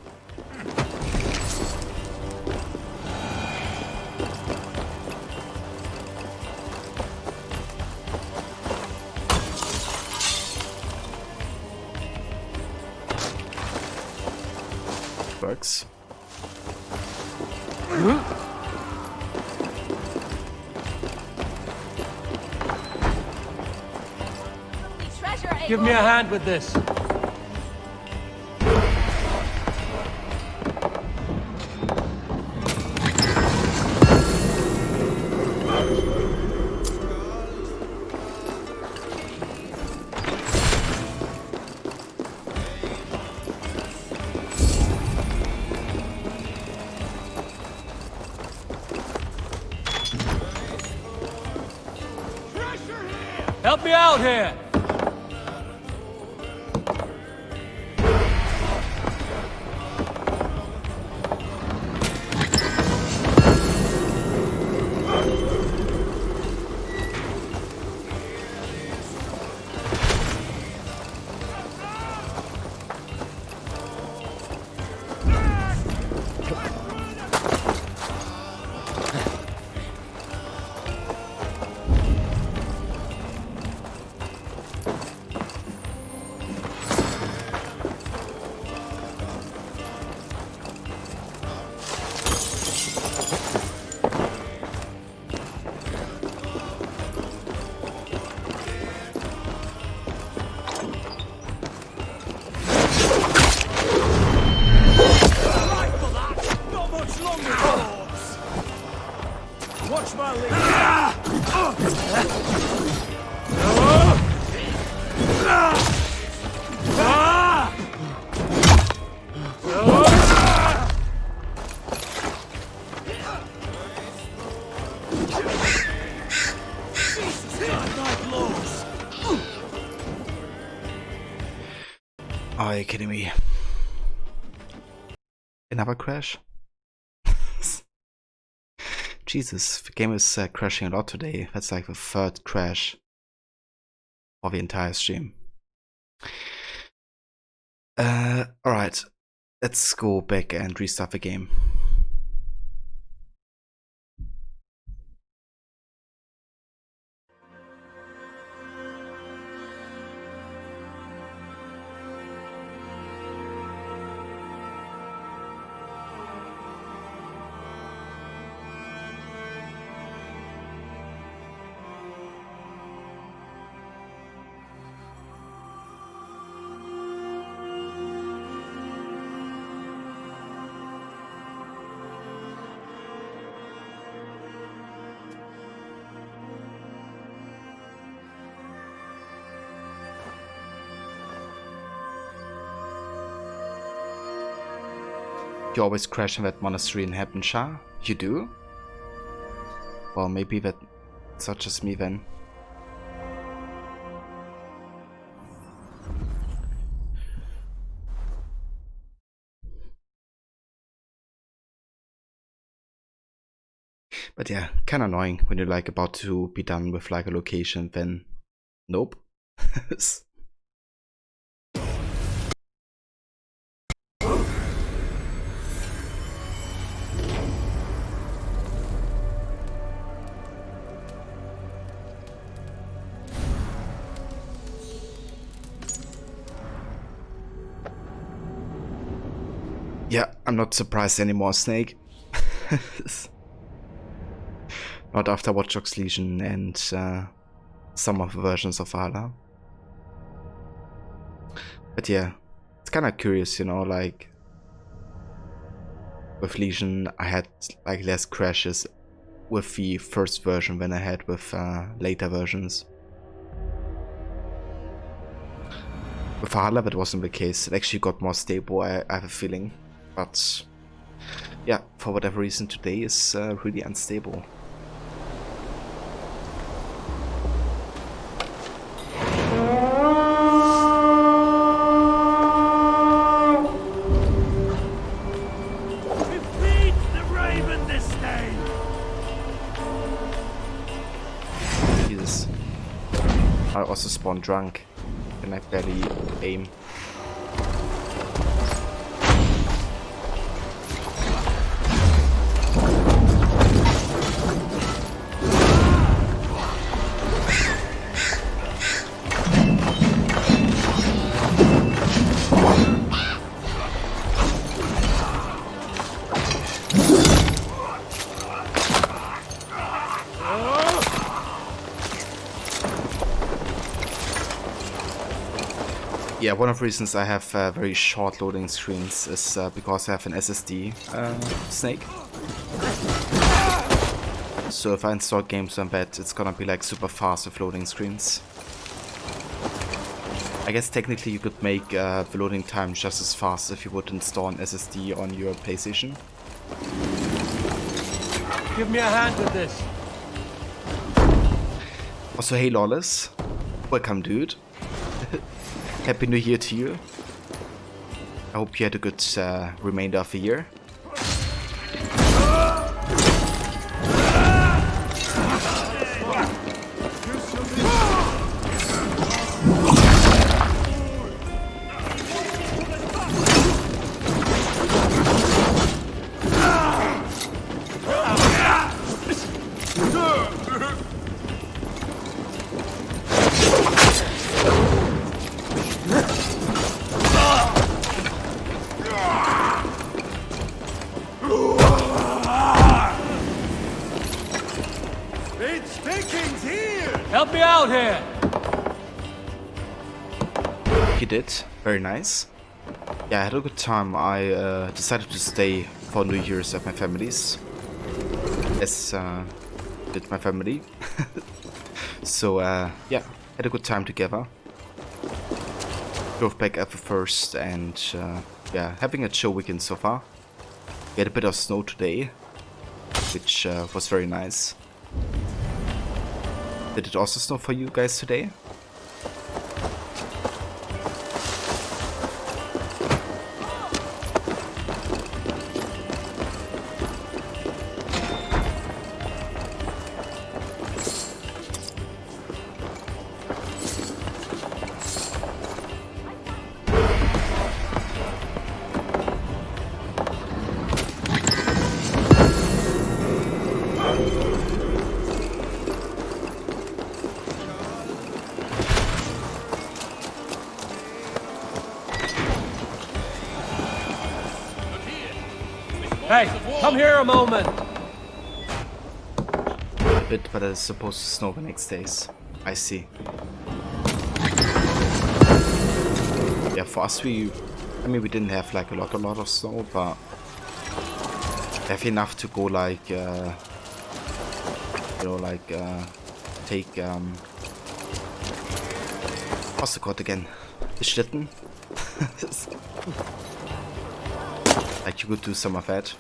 Speaker 1: Works.
Speaker 7: Give me a hand with this. Help me out here!
Speaker 15: my lead.
Speaker 1: Are you kidding me? Another crash? Jesus, the game is crashing a lot today. That's like the third crash of the entire stream. Alright, let's go back and restart the game. You always crash in that monastery in Hamptonshire? You do? Well, maybe that's not just me then. But yeah, kinda annoying when you're like about to be done with like a location, then nope. Yeah, I'm not surprised anymore, Snake. Not after Watch Dogs Legion and some of the versions of Valhalla. But yeah, it's kind of curious, you know, like with Legion I had like less crashes with the first version than I had with later versions. With Valhalla that wasn't the case. It actually got more stable, I have a feeling. But yeah, for whatever reason today is really unstable. Jesus. I also spawned drunk and I barely aim. Yeah, one of the reasons I have very short loading screens is because I have an SSD Snake. So if I install games on that, it's gonna be like super fast with loading screens. I guess technically you could make the loading time just as fast if you would install an SSD on your PlayStation.
Speaker 3: Give me a hand with this.
Speaker 1: Also, hey Lawless, welcome dude. Happy New Year to you. I hope you had a good remainder of the year.
Speaker 3: Help me out here!
Speaker 1: He did. Very nice. Yeah, I had a good time. I decided to stay for New Year's at my family's. As with my family. So yeah, had a good time together. Drove back ever first, and yeah, having a chill weekend so far. We had a bit of snow today, which was very nice. Did it also snow for you guys today?
Speaker 6: Hey, come here a moment!
Speaker 1: A bit, but it's supposed to snow the next days. I see. Yeah, for us I mean, we didn't have like a lot of snow, but we have enough to go like, you know, like, take, what's the called again? The Schlitten? Like you could do some of that.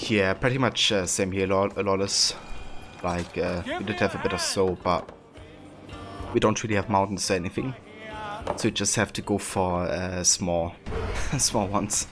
Speaker 1: Yeah, pretty much same here, Lawless. Like, we did have a bit of snow, but we don't really have mountains or anything. So you just have to go for small, small ones.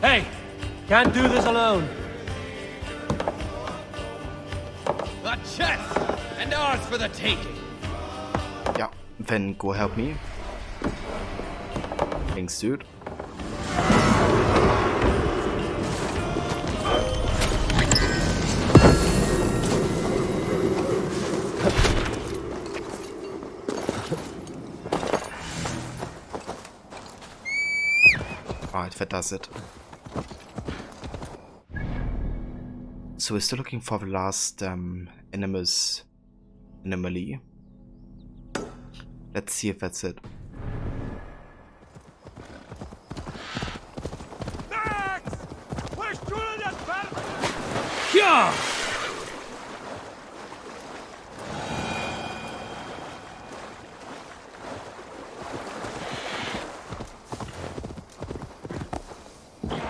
Speaker 6: Hey, can't do this alone.
Speaker 10: The chest and ours for the taking.
Speaker 1: Yeah, then go help me. Thanks, dude. Alright, that does it. So we're still looking for the last anomaly. Let's see if that's it.
Speaker 6: Yeah!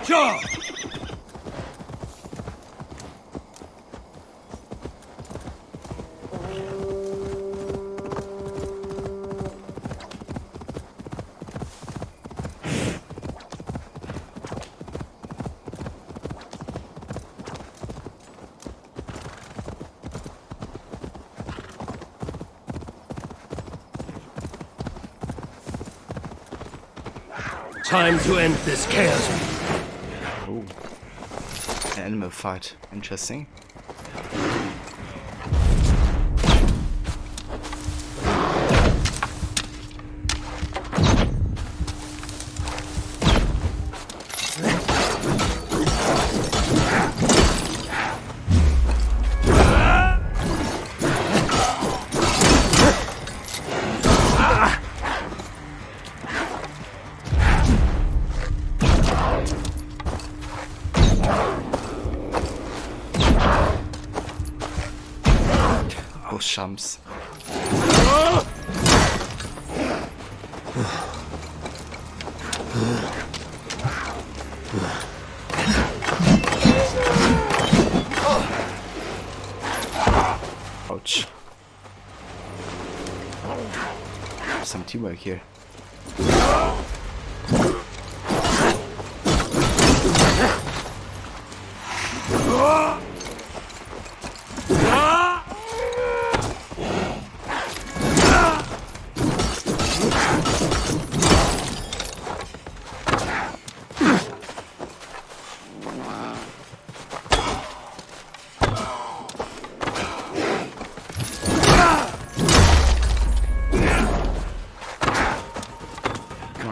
Speaker 6: Sure! Time to end this chaos.
Speaker 1: Oh, an animal fight. Interesting. Shams. Ouch. Some teamwork here.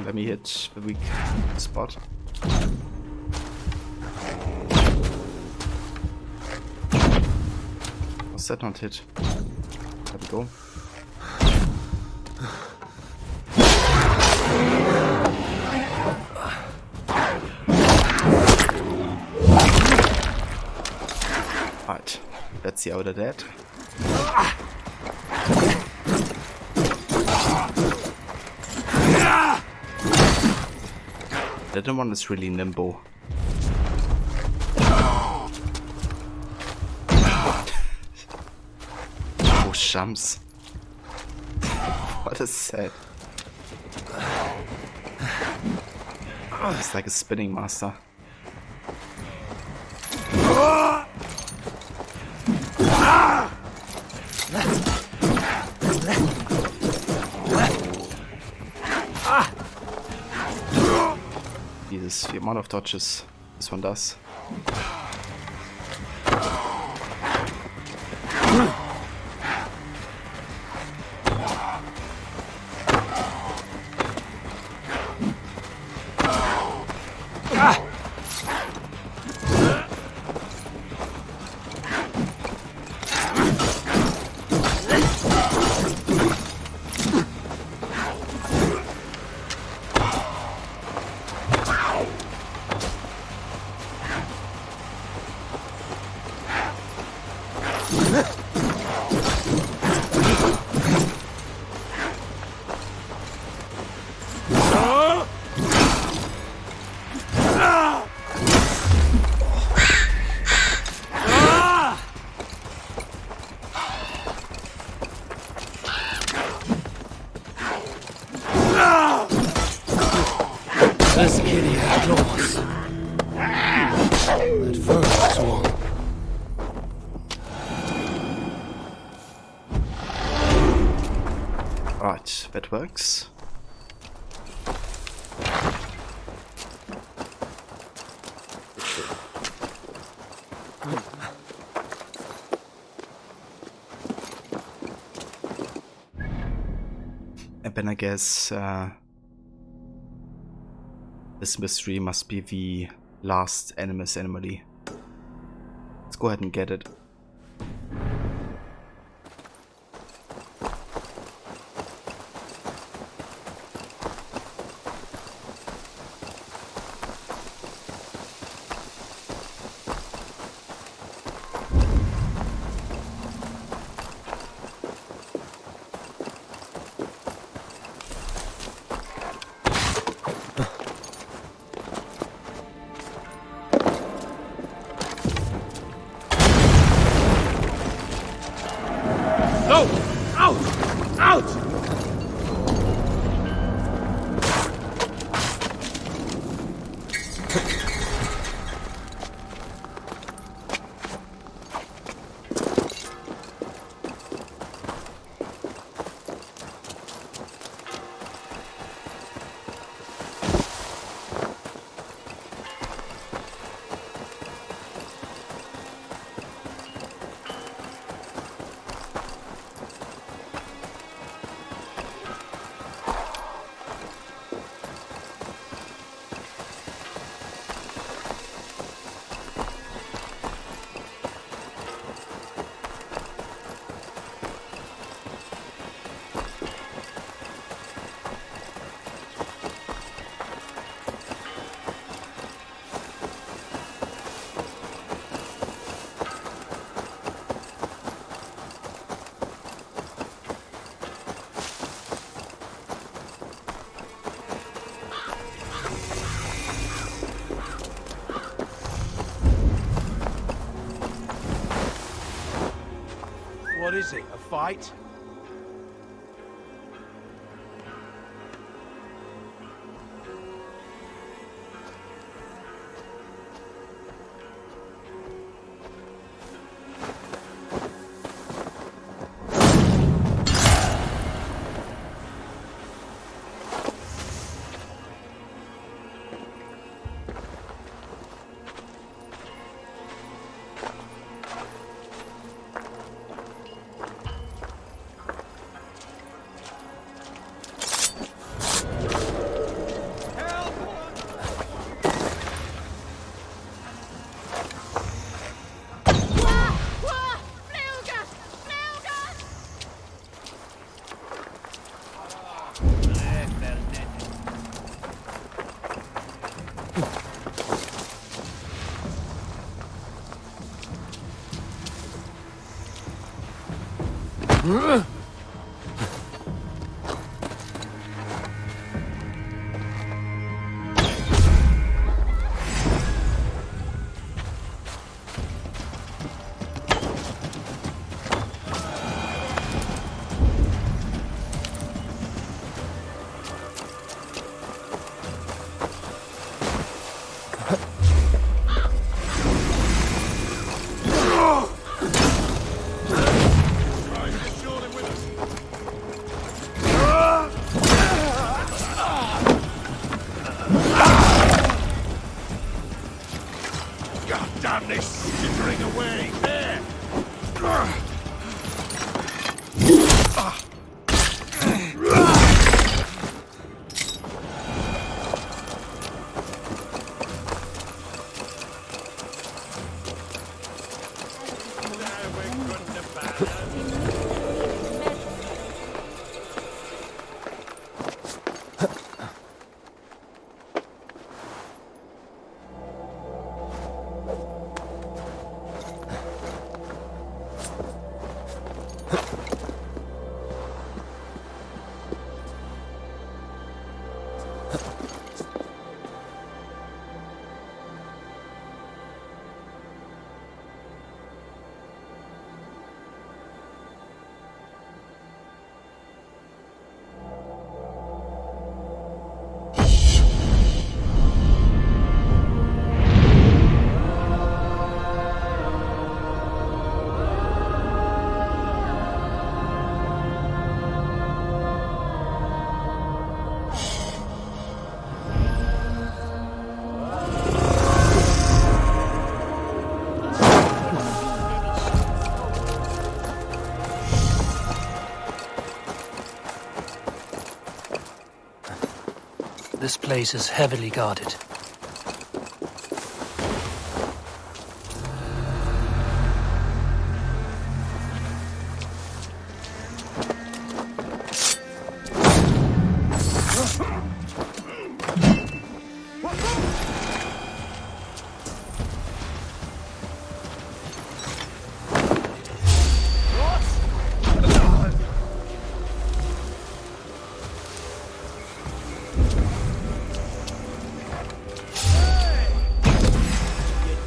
Speaker 1: Let me hit the weak spot. Was that not hit? There we go. Right, that's the outer dead. The other one is really nimble. Oh, Shams. What is that? It's like a spinning master. The amount of dodges this one does.
Speaker 3: This kitty has claws. That first one.
Speaker 1: Right, that works. And then I guess this mystery must be the last Animus anomaly. Let's go ahead and get it.
Speaker 10: What is it, a fight?
Speaker 21: This place is heavily guarded.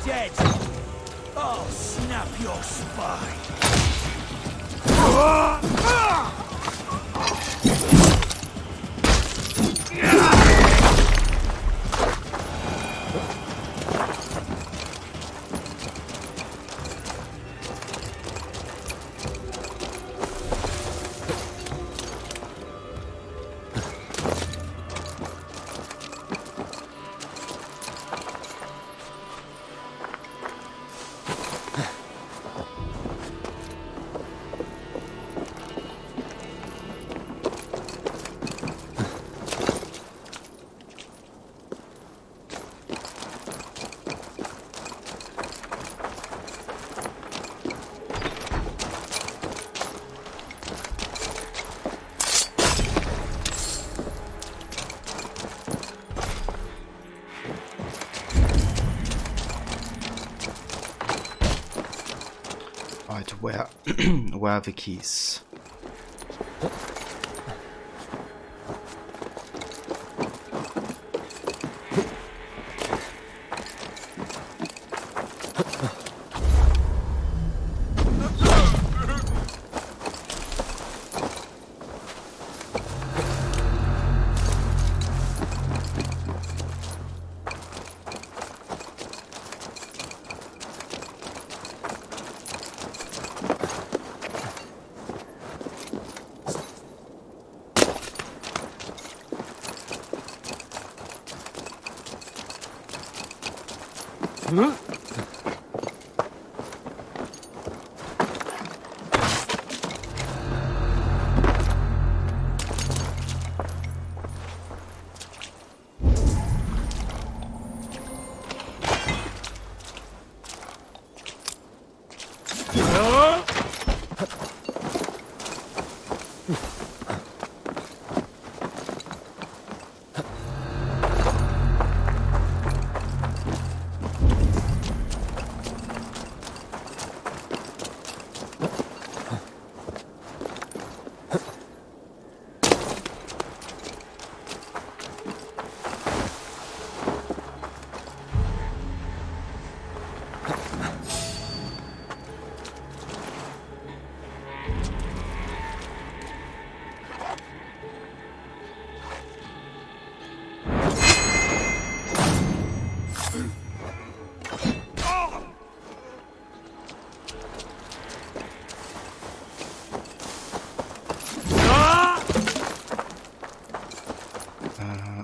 Speaker 4: Dead! I'll snap your spine!
Speaker 1: Right, where where are the keys?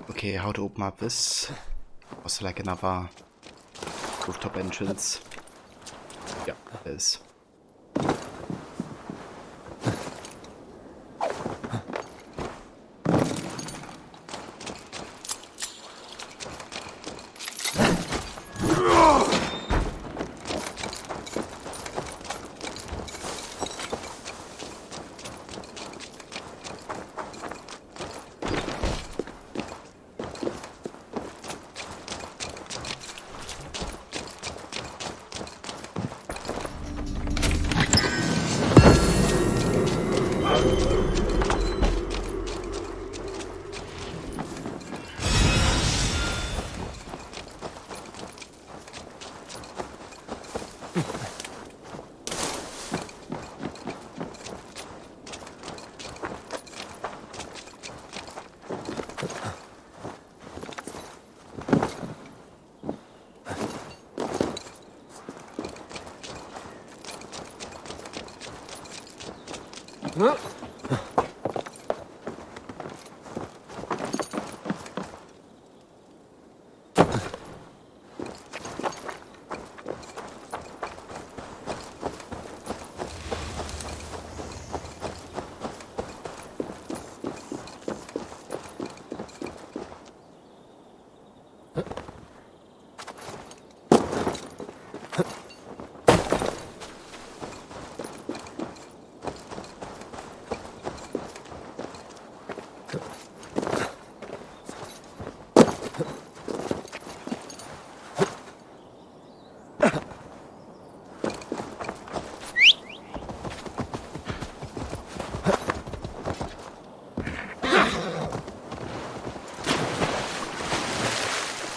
Speaker 1: Okay, how to open up this? Also like another rooftop entrance. Yeah, there is.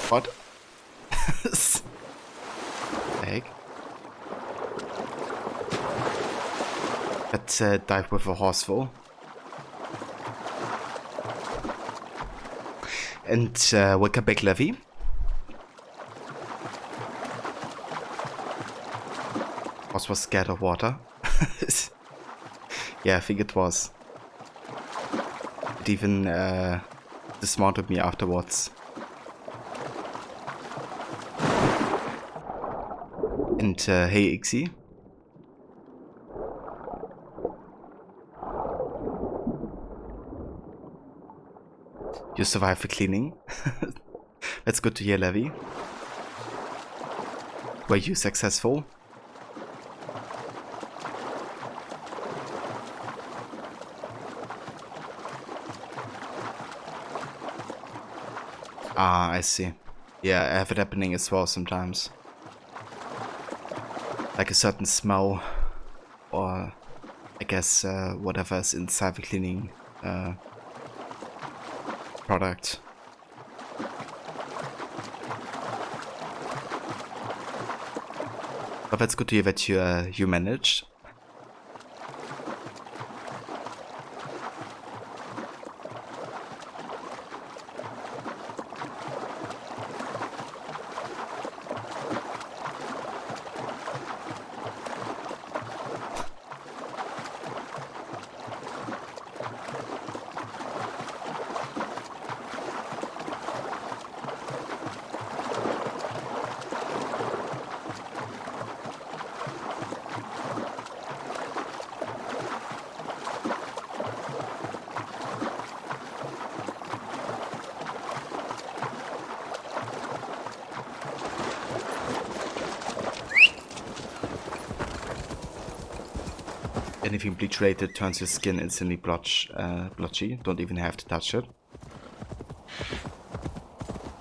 Speaker 1: What? Egg? Let's dive with a horseful. And welcome back, Levy. Horse was scared of water. Yeah, I think it was. It even dismounted me afterwards. And hey, Ixie. You survived the cleaning. That's good to hear, Levy. Were you successful? Ah, I see. Yeah, I have it happening as well sometimes. Like a certain smell, or I guess whatever is inside the cleaning product. But that's good to hear that you managed. anything bleach related turns your skin instantly blotchy. Don't even have to touch it.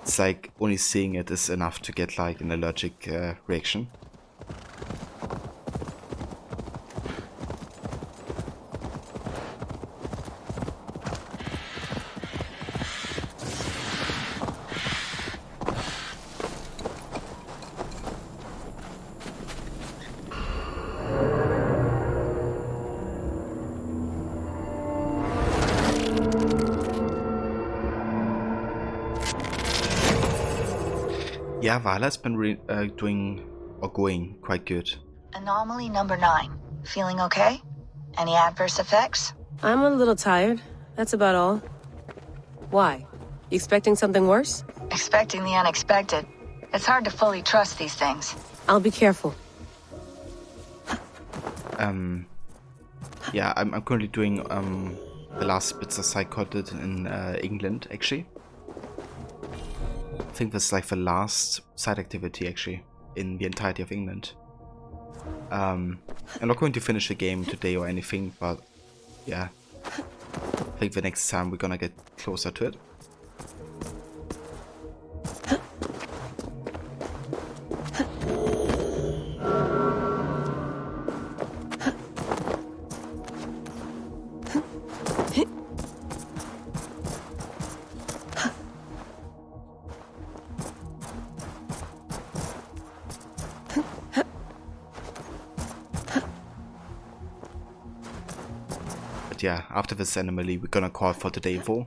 Speaker 1: It's like only seeing it is enough to get like an allergic reaction. Yeah, Valhalla's been going quite good.
Speaker 13: Anomaly number 9. Feeling okay? Any adverse effects?
Speaker 14: I'm a little tired. That's about all. Why? You expecting something worse?
Speaker 13: Expecting the unexpected. It's hard to fully trust these things.
Speaker 14: I'll be careful.
Speaker 1: Yeah, I'm currently doing the last bits of side content in England, actually. I think that's like the last side activity, actually, in the entirety of England. I'm not going to finish the game today or anything, but yeah, I think the next time we're gonna get closer to it. But yeah, after this anomaly, we're gonna call for today info.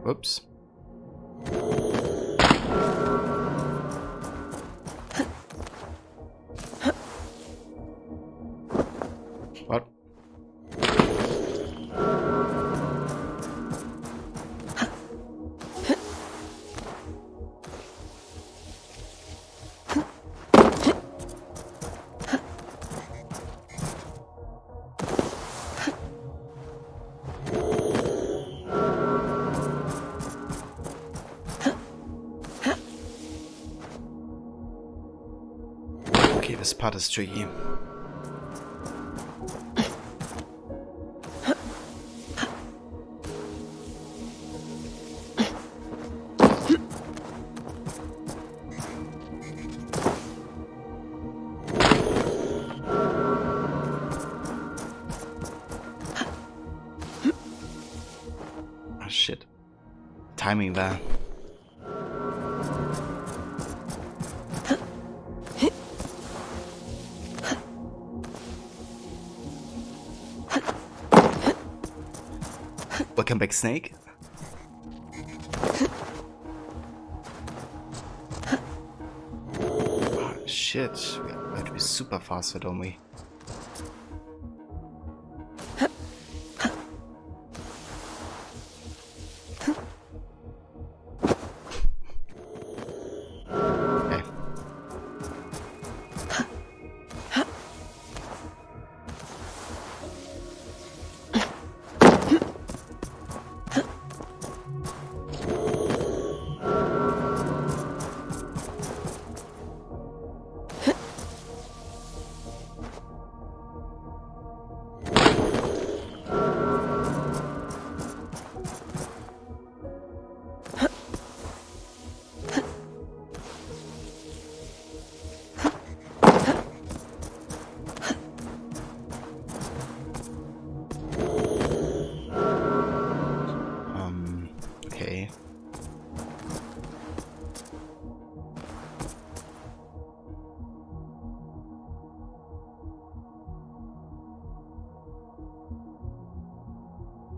Speaker 1: Whoops. What? Okay, this part is tricky. Ah, shit. Timing there. Welcome back, Snake. Oh, shit, we have to be super fast, don't we? Okay. Okay.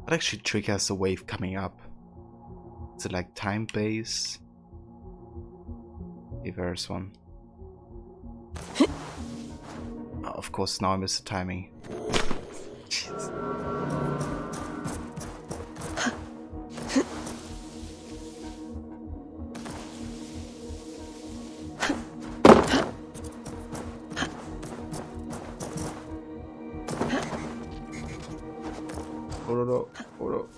Speaker 1: That actually triggers the wave coming up. Is it like time base? There's one. Oh, of course, now I miss the timing. Jeez. Oh no, oh no.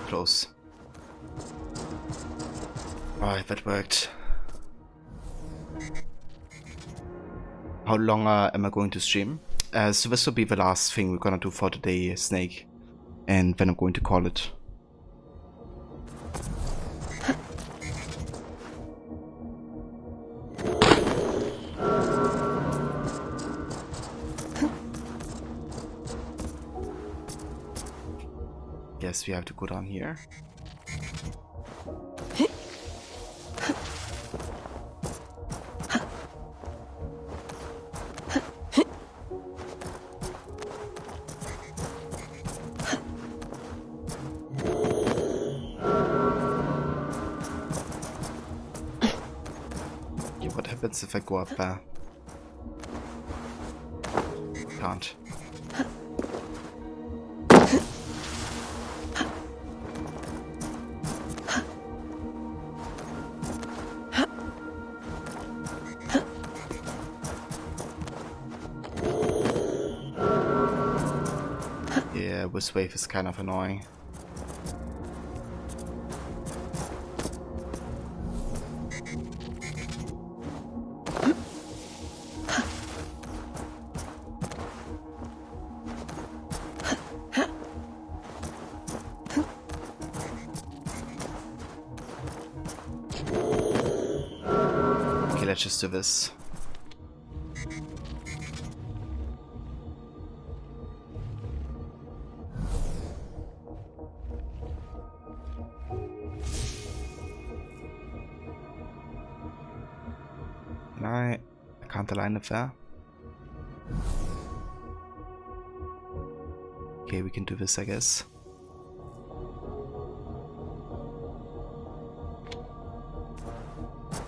Speaker 1: Close. Alright, that worked. How long am I going to stream? So this will be the last thing we're gonna do for today, Snake. And then I'm going to call it. Guess we have to go down here. What happens if I go up there? Can't. Yeah, this wave is kind of annoying. Let's just do this. I can't align it there. Okay, we can do this, I guess.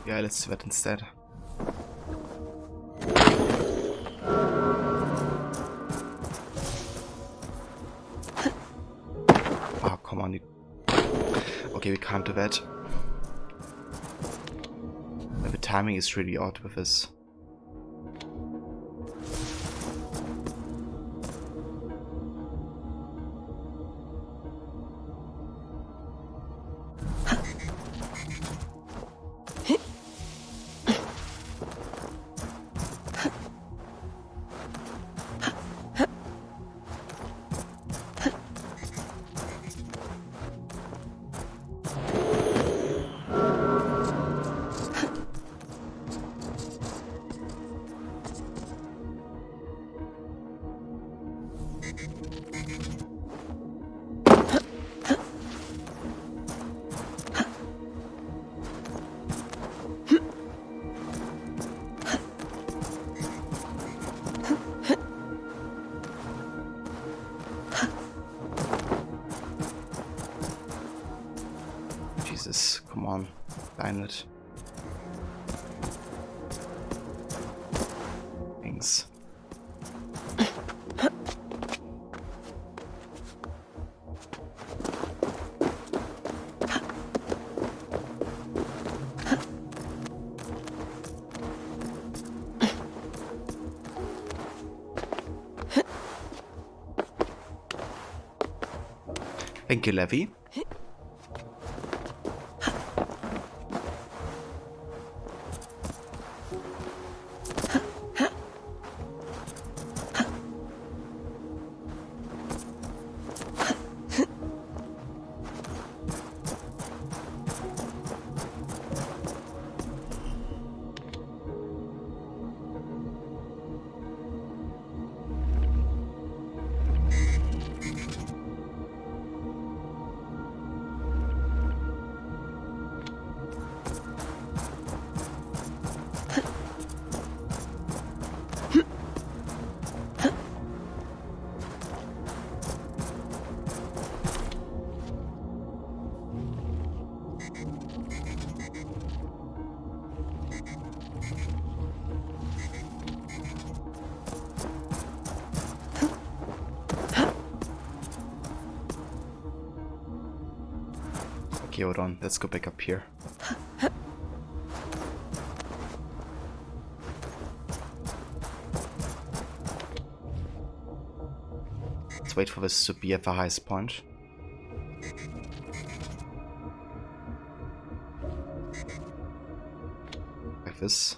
Speaker 1: Yeah, let's do that instead. Oh, come on. Okay, we can't do that. The timing is really odd with this. Jesus, come on, line it. Thanks. Thank you, Levy. Okay, hold on. Let's go back up here. Let's wait for this to be at the highest point. Like this.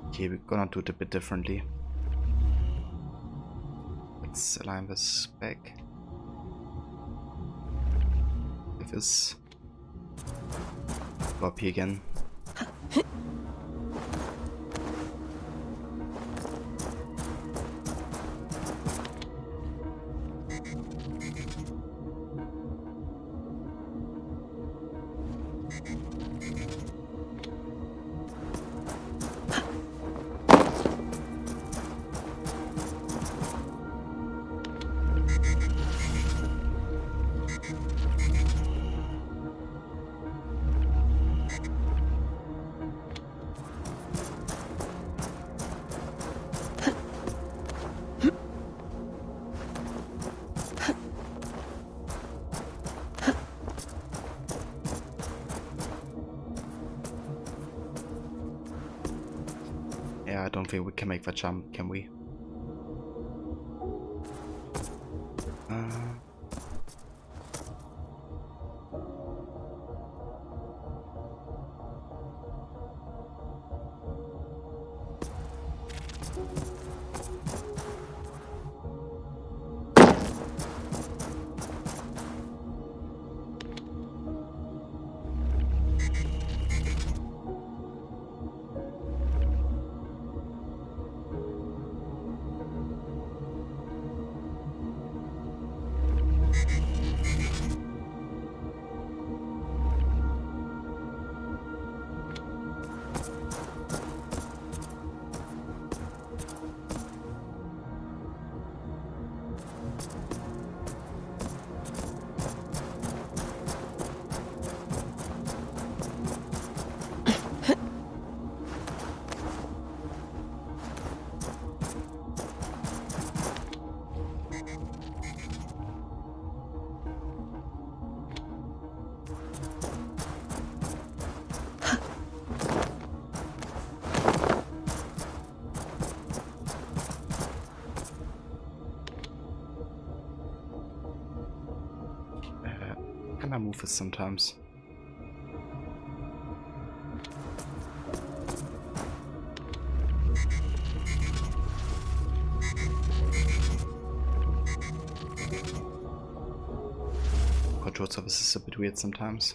Speaker 1: Okay, we're gonna do it a bit differently. Let's align this back. Like this. Go up here again. Yeah, I don't think we can make that jump, can we? Can I move this sometimes? Control surface is a bit weird sometimes.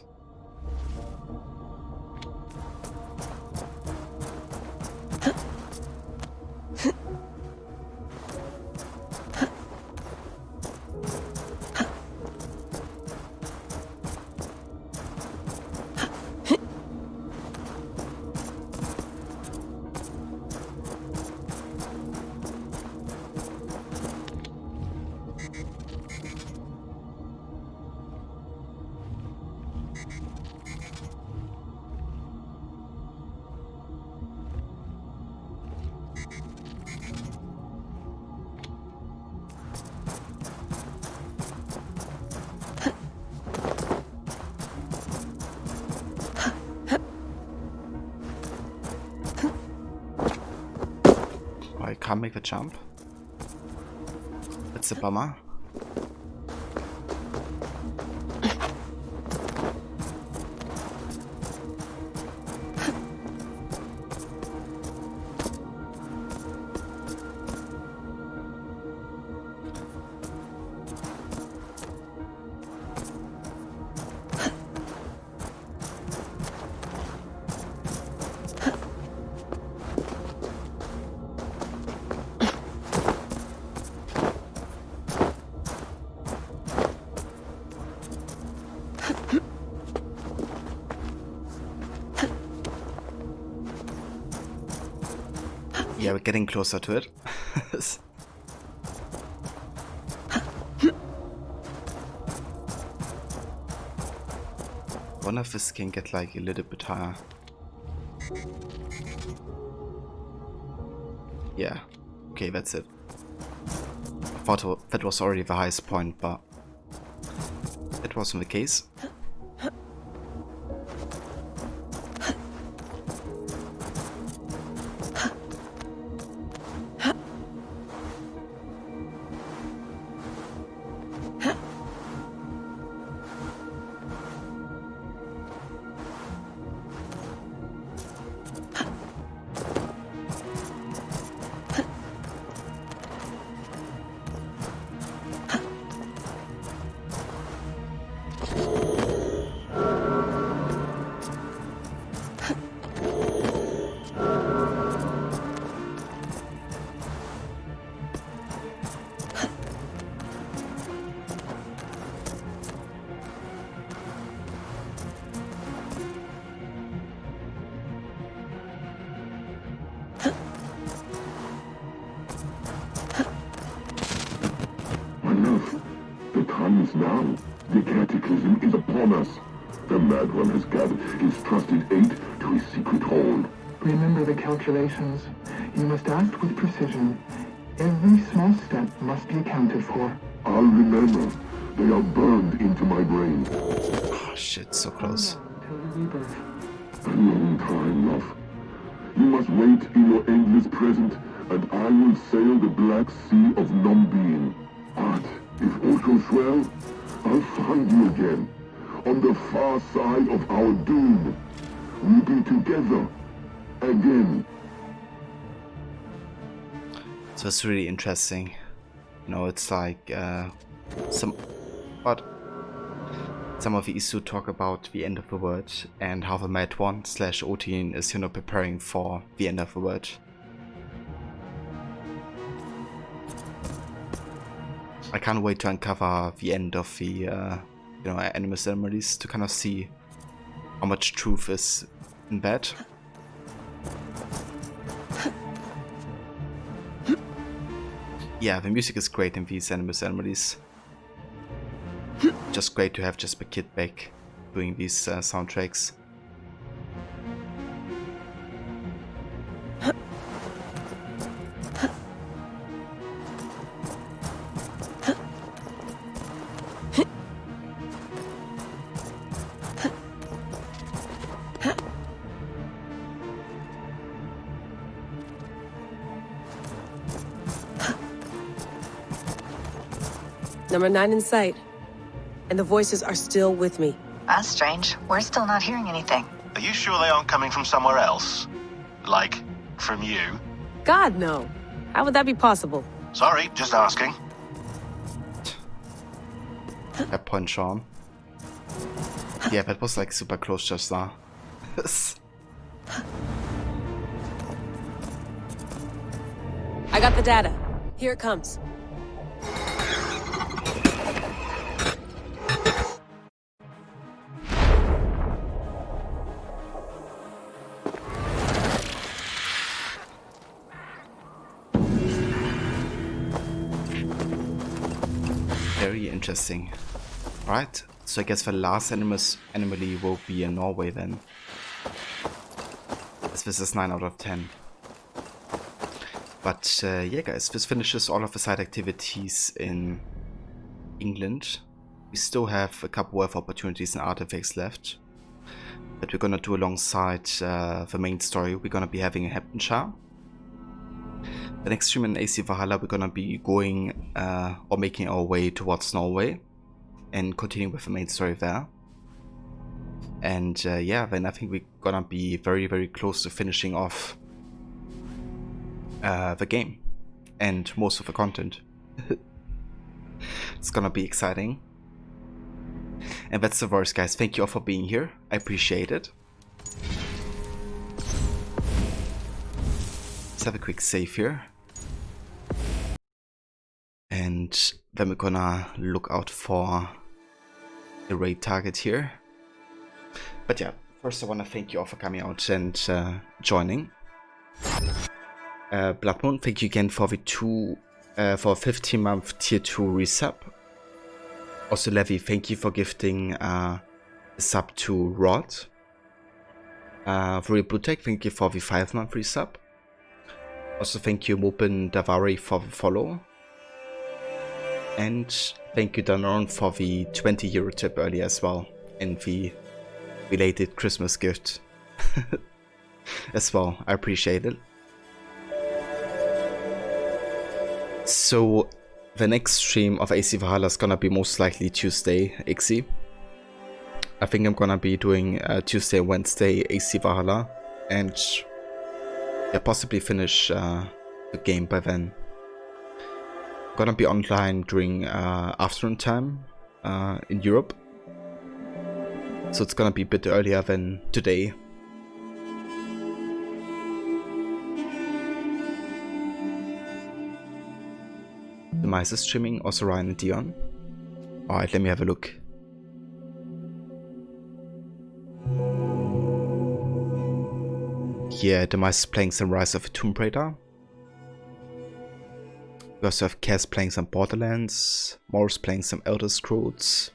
Speaker 1: I can't make the jump. That's a bummer. Yeah, we're getting closer to it. Wonder if this can get like a little bit higher. Yeah, okay, that's it. I thought that was already the highest point, but that wasn't the case.
Speaker 17: The time is now. The cataclysm is upon us. The Mad One has gathered his trusted eight to his secret hold.
Speaker 18: Remember the calculations. You must act with precision. Every small step must be accounted for.
Speaker 17: I'll remember. They are burned into my brain.
Speaker 1: Oh shit, so close.
Speaker 17: A long time, love. You must wait in your endless present, and I will sail the black sea of non-being. But if all goes well, I'll find you again. On the far side of our doom. We'll be together. Again.
Speaker 1: So it's really interesting. You know, it's like some of the Isu talk about the end of the world and how the Mad One / Odin is, you know, preparing for the end of the world. I can't wait to uncover the end of the you know, anime ceremonies to kind of see how much truth is in that. Yeah, the music is great in these anime ceremonies. Just great to have just the kid back doing these soundtracks.
Speaker 14: Number 9 in sight. And the voices are still with me.
Speaker 13: That's strange. We're still not hearing anything.
Speaker 23: Are you sure they aren't coming from somewhere else? Like, from you?
Speaker 14: God, no. How would that be possible?
Speaker 23: Sorry, just asking.
Speaker 1: That punch on. Yeah, that was like super close just now.
Speaker 14: I got the data. Here it comes.
Speaker 1: Very interesting. Right, so I guess the last anomaly will be in Norway then. As this is 9 out of 10. But yeah guys, this finishes all of the side activities in England. We still have a couple of opportunities and artifacts left that we're gonna do alongside the main story. We're gonna be having a Hamptonshire. The next stream in AC Valhalla, we're gonna be going or making our way towards Norway and continuing with the main story there. And yeah, then I think we're gonna be very, very close to finishing off the game and most of the content. It's gonna be exciting. And that's the verse, guys. Thank you all for being here. I appreciate it. Let's have a quick save here. And then we're gonna look out for the raid target here. But yeah, first I want to thank you all for coming out and joining. Blood Moon, thank you again for the for a 15-month tier 2 resub. Also Levi, thank you for gifting a sub to Rod. For Blutek, thank you for the 5-month resub. Also thank you Mopin Davari for the follow. And thank you Danon for the 20 euro tip earlier as well, and the related Christmas gift as well. I appreciate it. So the next stream of AC Valhalla is gonna be most likely Tuesday, Ixie. I think I'm gonna be doing Tuesday and Wednesday AC Valhalla, and yeah, possibly finish the game by then. I'm gonna be online during afternoon time in Europe, so it's gonna be a bit earlier than today. Demise is streaming, also Ryan and Dion. Alright, let me have a look. Yeah, Demise is playing some Rise of the Tomb Raider. We also have Cass playing some Borderlands, Morris playing some Elder Scrolls,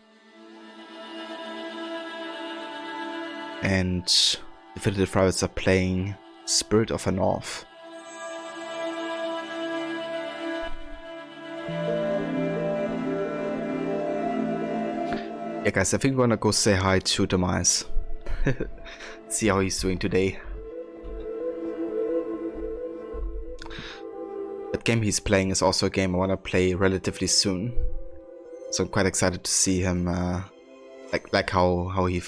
Speaker 1: and Definitive Rivals are playing Spirit of the North. Yeah guys, I think we're gonna go say hi to Demise. See how he's doing today. That game he's playing is also a game I wanna play relatively soon. So I'm quite excited to see him like how he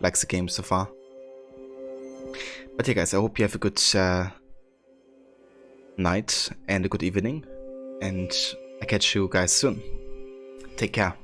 Speaker 1: likes the game so far. But yeah guys, I hope you have a good night and a good evening, and I catch you guys soon. Take care.